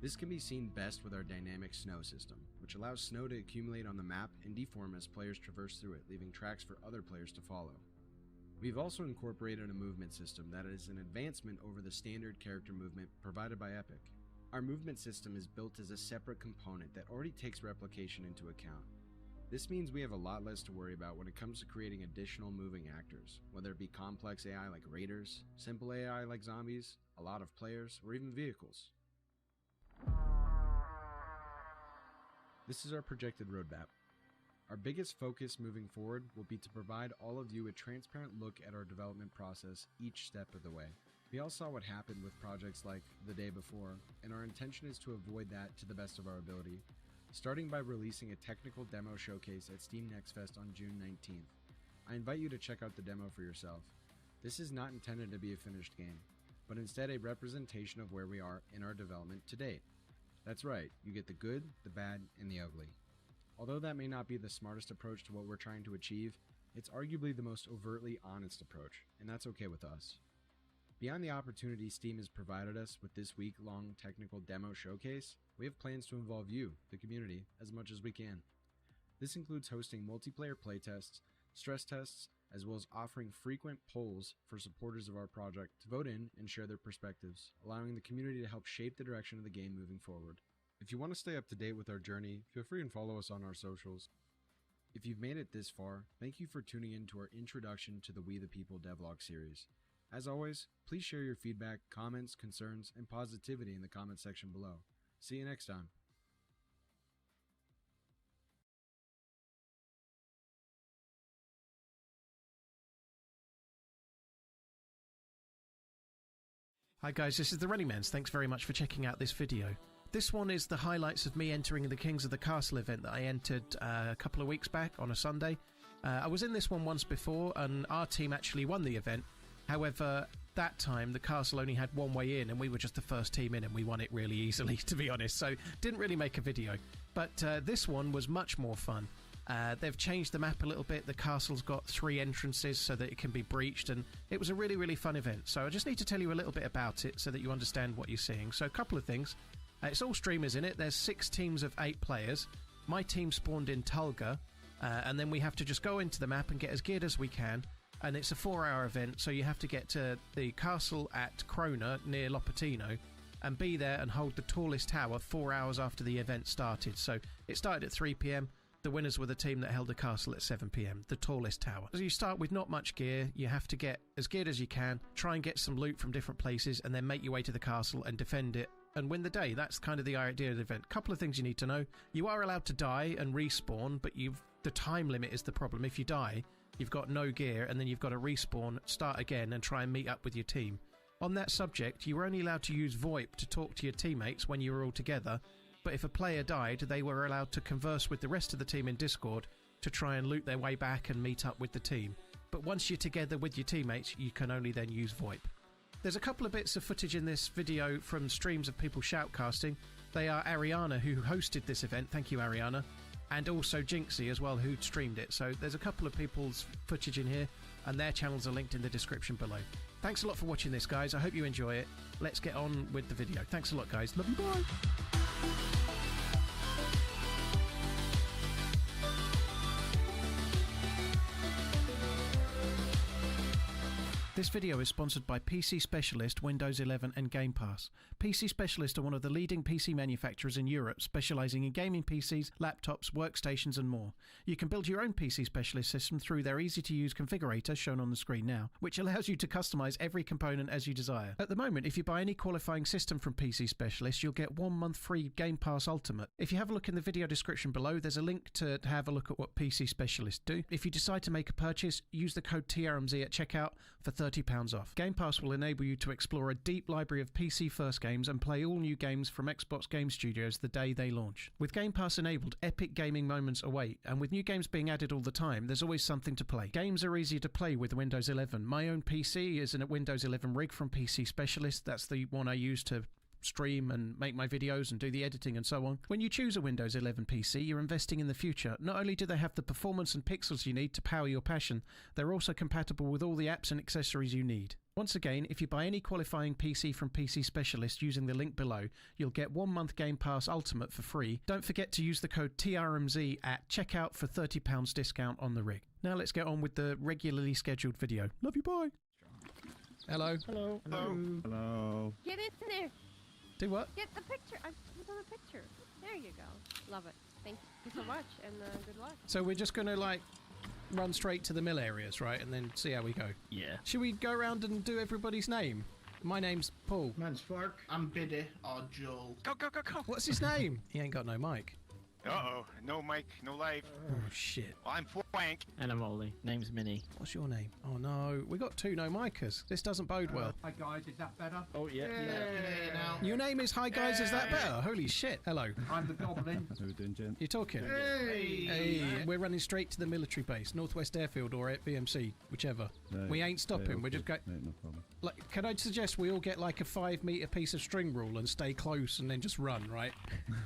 This can be seen best with our dynamic snow system, which allows snow to accumulate on the map and deform as players traverse through it, leaving tracks for other players to follow. We've also incorporated a movement system that is an advancement over the standard character movement provided by Epic. Our movement system is built as a separate component that already takes replication into account. This means we have a lot less to worry about when it comes to creating additional moving actors, whether it be complex AI like raiders, simple AI like zombies, a lot of players, or even vehicles. This is our projected roadmap. Our biggest focus moving forward will be to provide all of you a transparent look at our development process each step of the way. We all saw what happened with projects like The Day Before, and our intention is to avoid that to the best of our ability, starting by releasing a technical demo showcase at Steam Next Fest on June 19th. I invite you to check out the demo for yourself. This is not intended to be a finished game, but instead a representation of where we are in our development to date. That's right, you get the good, the bad, and the ugly. Although that may not be the smartest approach to what we're trying to achieve, it's arguably the most overtly honest approach, and that's okay with us. Beyond the opportunity Steam has provided us with this week-long technical demo showcase, we have plans to involve you, the community, as much as we can. This includes hosting multiplayer playtests, stress tests, as well as offering frequent polls for supporters of our project to vote in and share their perspectives, allowing the community to help shape the direction of the game moving forward. If you want to stay up to date with our journey, feel free and follow us on our socials. If you've made it this far, thank you for tuning in to our introduction to the We the People devlog series. As always, please share your feedback, comments, concerns, and positivity in the comment section below. See you next time. Hi guys, this is the Running Mans. Thanks very much for checking out this video. This one is the highlights of me entering the Kings of the Castle event that I entered a couple of weeks back on a Sunday. I was in this one once before and our team actually won the event. However, that time the castle only had one way in and we were just the first team in and we won it really easily, to be honest, so didn't really make a video. But this one was much more fun. They've changed the map a little bit. The castle's got 3 entrances so that it can be breached, and it was a really, really fun event. So I just need to tell you a little bit about it so that you understand what you're seeing. So a couple of things. It's all streamers in it. There's 6 teams of 8 players. My team spawned in Tulga, and then we have to just go into the map and get as geared as we can. And it's a 4-hour event, so you have to get to the castle at Krona near Lopatino and be there and hold the tallest tower 4 hours after the event started. So it started at 3 p.m. The winners were the team that held the castle at 7 p.m, the tallest tower. So you start with not much gear. You have to get as geared as you can, try and get some loot from different places, and then make your way to the castle and defend it and win the day. That's kind of the idea of the event. Couple of things you need to know. You are allowed to die and respawn, but the time limit is the problem. If you die, you've got no gear, and then you've got to respawn, start again, and try and meet up with your team. On that subject, you were only allowed to use VoIP to talk to your teammates when you were all together, but if a player died, they were allowed to converse with the rest of the team in Discord to try and loot their way back and meet up with the team. But once you're together with your teammates, you can only then use VoIP. There's a couple of bits of footage in this video from streams of people shoutcasting. They are Ariana, who hosted this event, thank you Ariana, and also Jinxie as well, who streamed it. So there's a couple of people's footage in here, and their channels are linked in the description below. Thanks a lot for watching this, guys. I hope you enjoy it. Let's get on with the video. Thanks a lot, guys. Love you, bye! This video is sponsored by PC Specialist, Windows 11 and Game Pass. PC Specialist are one of the leading PC manufacturers in Europe, specialising in gaming PCs, laptops, workstations and more. You can build your own PC Specialist system through their easy-to-use configurator, shown on the screen now, which allows you to customise every component as you desire. At the moment, if you buy any qualifying system from PC Specialist, you'll get 1 month free Game Pass Ultimate. If you have a look in the video description below, there's a link to have a look at what PC Specialist do. If you decide to make a purchase, use the code TRMZ at checkout for £30 off. Game Pass will enable you to explore a deep library of PC first games and play all new games from Xbox Game Studios the day they launch. With Game Pass enabled, epic gaming moments await, and with new games being added all the time, there's always something to play. Games are easy to play with Windows 11. My own PC is a Windows 11 rig from PC Specialist. That's the one I use to stream and make my videos and do the editing and so on. When you choose a Windows 11 PC, you're investing in the future. Not only do they have the performance and pixels you need to power your passion, they're also compatible with all the apps and accessories you need. Once again, if you buy any qualifying PC from PC Specialist using the link below, you'll get 1 month Game Pass Ultimate for free. Don't forget to use the code TRMZ at checkout for £30 discount on the rig. Now let's get on with the regularly scheduled video. Love you, bye! Hello. Hello. Hello. Hello. Get in there. Do what? Get the picture. I put on a picture. There you go. Love it. Thank you so much, and good luck. So we're just going to like run straight to the mill areas, right? And then see how we go. Yeah. Should we go around and do everybody's name? My name's Paul. Mine's Fark. I'm Biddy or Joel. Go, go, go, go. What's his name? He ain't got no mic. Uh-oh. No mic, no life. Oh, shit. Well, I'm Frank. And I'm Ollie. Name's Minnie. What's your name? Oh, no. We got 2 no micers. This doesn't bode well. Hi guys, is that better? Oh, yeah. Yeah, now. Your name is Hi Guys, is that better? Holy shit. Hello. I'm the Goblin. How we doing, gent? You talking? Hey. Hey, we're running straight to the military base, Northwest Airfield or at VMC, whichever. Right. We ain't stopping. We're just going. Right, no problem. Like, can I suggest we all get like a 5-meter piece of string rule and stay close and then just run, right?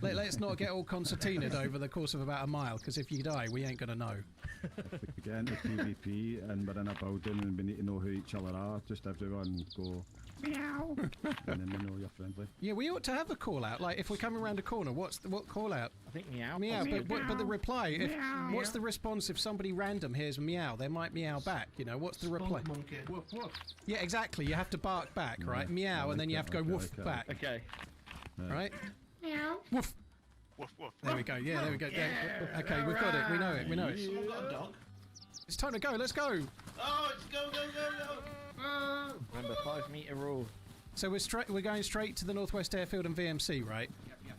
Let's not get all concertinaed over the course of about a mile, because if you die, we ain't gonna know. If we get into PvP and we're in a building and we need to know who each other are, just everyone go meow, and then we know you're friendly. Yeah, we ought to have a call out. Like, if we're coming around a corner, what call out? I think meow. Meow, but the reply. Meow. What's the response if somebody random hears meow? They might meow back. You know, what's the reply? Spunk monkey. Woof woof. Yeah, exactly. You have to bark back, right? Meow, I and then like you that. have to go Okay, woof okay, back, Okay. right? Meow. Woof. Woof, woof. There we go. Yeah, there we go. Yeah. Okay, we've got it. We know it. We know it. Someone got a dog? It's time to go. Let's go. Oh, it's go, go, go, go. Remember, 5-meter rule. So we're going straight to the Northwest Airfield and VMC, right? Yep, yep.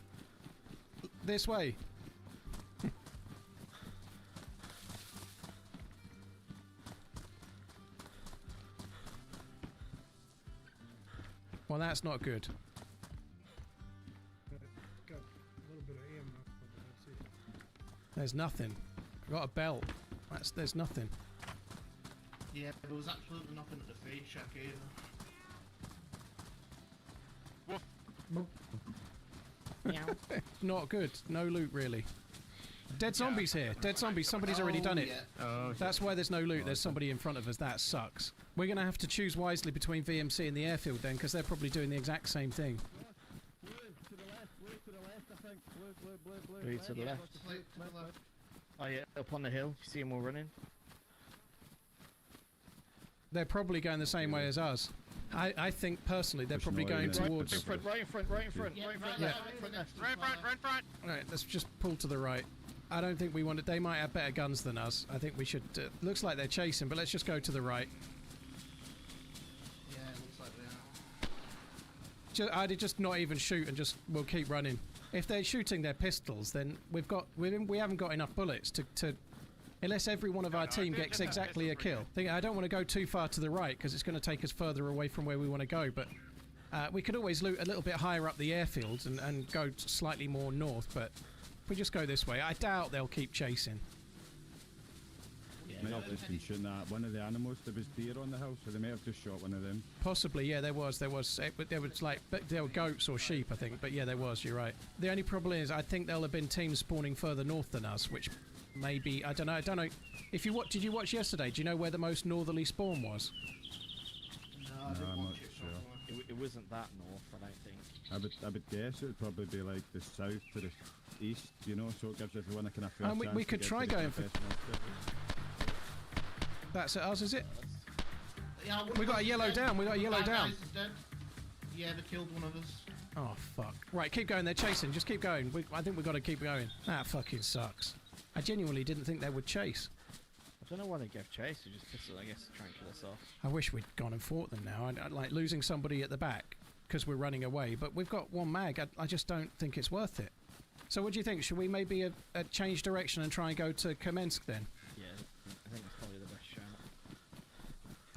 This way. Well, that's not good. There's nothing. I've got a belt. There's nothing. Yeah, there was absolutely nothing at the feed shack either. Woof. Meow. Not good. No loot, really. Dead zombies here. Dead zombies. Somebody's already done it. Yeah. Oh, That's why there's no loot. There's somebody in front of us. That sucks. We're going to have to choose wisely between VMC and the airfield then, because they're probably doing the exact same thing. Blue to the left. Slate to the left. Oh yeah, up on the hill. You see them all running. They're probably going the same way as us. I think personally they're Pushing probably away going then. towards... Right in front, right in front, Yeah, right in front. right, Yeah. right next to Right in the front, fire. right in front. Right, let's just pull to the right. I don't think we want to... They might have better guns than us. I think we should... looks like they're chasing, but let's just go to the right. Yeah, it looks like they are. I'd just not even shoot and just... We'll keep running. If they're shooting their pistols, then we haven't got enough bullets to unless every one of our team they're gets just exactly a pistol kill. I don't want to go too far to the right because it's going to take us further away from where we want to go, but we could always loot a little bit higher up the airfield and go slightly more north, but if we just go this way, I doubt they'll keep chasing. Might have just been shooting at one of the animals. There was deer on the hill, so they may have just shot one of them. Possibly, yeah, there was like, but there were goats or sheep, I think, but yeah, there was, you're right. The only problem is, I think there'll have been teams spawning further north than us, which maybe, I don't know, if you did you watch yesterday, do you know where the most northerly spawn was? No, I didn't I'm watch not it, so sure. I don't know. It wasn't that north, I don't think. I would guess it would probably be like the south to the east, you know, so it gives everyone a kind of fair And we chance to could get try to the going for- best one. That's at us, is it? Yeah, I wouldn't We got a yellow consider- down, we got a yellow Five down. Guys is dead. Yeah, they killed one of us. Oh, fuck. Right, keep going, they're chasing, just keep going. I think we've got to keep going. That fucking sucks. I genuinely didn't think they would chase. I don't know why they gave chase. They just pistol, I guess, to try and kill us off. I wish we'd gone and fought them now. I'd like losing somebody at the back because we're running away, but we've got one mag. I just don't think it's worth it. So what do you think? Should we maybe change direction and try and go to Kamensk then? Yeah, I think that's probably the best shout.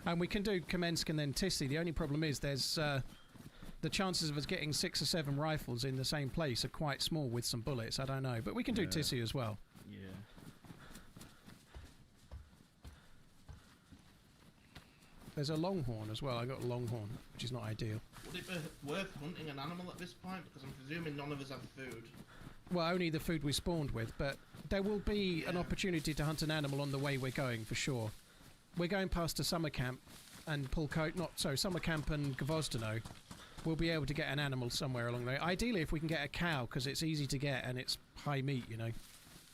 And we can do Kamensk and then Tissy. The only problem is there's the chances of us getting 6 or 7 rifles in the same place are quite small with some bullets. I don't know, but we can do Yeah. Tissy as well. Yeah. There's a longhorn as well. I got a longhorn, which is not ideal. Would it be worth hunting an animal at this point? Because I'm presuming none of us have food. Well, only the food we spawned with, but there will be an Yeah. opportunity to hunt an animal on the way we're going, for sure. We're going past a summer camp and summer camp and Gvozdeno. We'll be able to get an animal somewhere along there. Ideally, if we can get a cow, because it's easy to get and it's high meat, you know.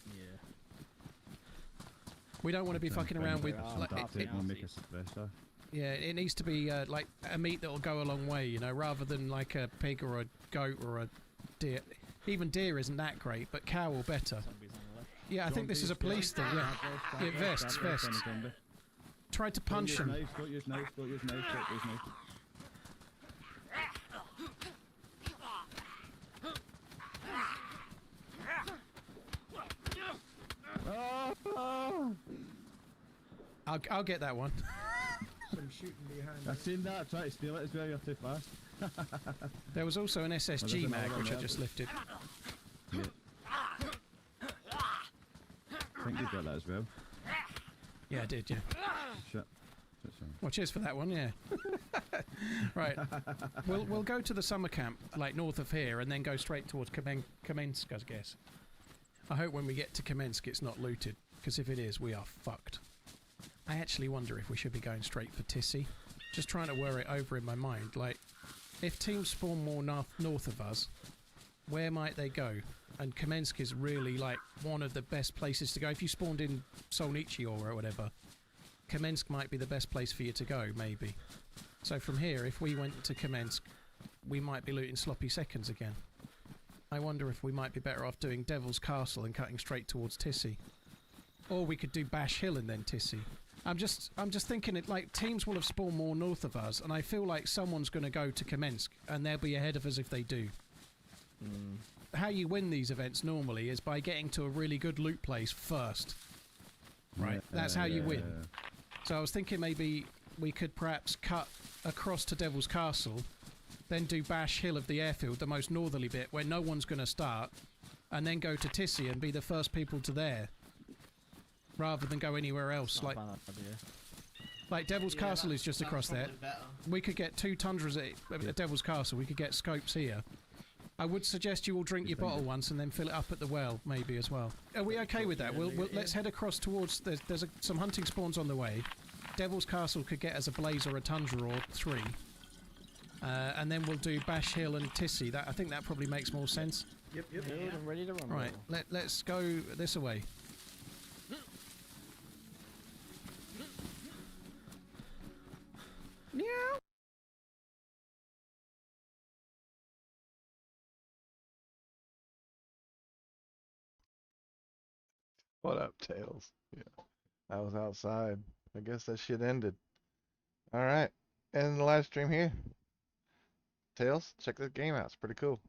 Yeah. We don't want to be fucking around with... some Like, duct It tape. will make a suppressor. yeah, it needs to be like a meat that'll go a long way, you know, rather than like a pig or a goat or a deer. Even deer isn't that great, but cow or better. Zombies on the left. Yeah, I think this is a police thing, yeah. Yeah, vests. Tried to punch him. Don't use knives, don't use knives, don't use knives. I'll get that one. Some shooting behind I've us. seen that, try to steal it as well, you're too fast. There was also an Well, SSG there's mag, another which I one just there. lifted. Yeah. I think you got that as well. Yeah, I did, yeah. Shit. That's fine. Well, cheers for that one, yeah. Right. We'll go to the summer camp, like north of here, and then go straight towards Kamensk, I guess. I hope when we get to Kamensk it's not looted, because if it is, we are fucked. I actually wonder if we should be going straight for Tissy. Just trying to worry it over in my mind. Like, if teams spawn more north of us, where might they go? And Kamensk is really, like, one of the best places to go. If you spawned in Solnichi or whatever, Kamensk might be the best place for you to go, maybe. So from here, if we went to Kamensk, we might be looting sloppy seconds again. I wonder if we might be better off doing Devil's Castle and cutting straight towards Tissy. Or we could do Bash Hill and then Tissy. I'm just thinking it, like, teams will have spawned more north of us, and I feel like someone's going to go to Kamensk, and they'll be ahead of us if they do. How you win these events normally is by getting to a really good loot place first. Right, that's how you win. So I was thinking maybe we could perhaps cut across to Devil's Castle, then do Bash Hill of the airfield, the most northerly bit, where no one's going to start, and then go to Tissy and be the first people to there, rather than go anywhere else. Not a bad idea. Like Devil's Yeah, Castle that- is just that's across there. probably better. We could get 2 tundras at Devil's Castle. We could get scopes here. I would suggest you all drink your bottle once and then fill it up at the well, maybe as well. Are we okay with that? Let's head across towards. There's some hunting spawns on the way. Devil's Castle could get us a blaze or a tundra or 3. And then we'll do Bash Hill and Tissy. I think that probably makes more sense. Yep. Build and ready to run. Right, let's go this way. Meow. What up, Tails? Yeah, I was outside. I guess that shit ended. All right, end the live stream here. Tails, check this game out. It's pretty cool.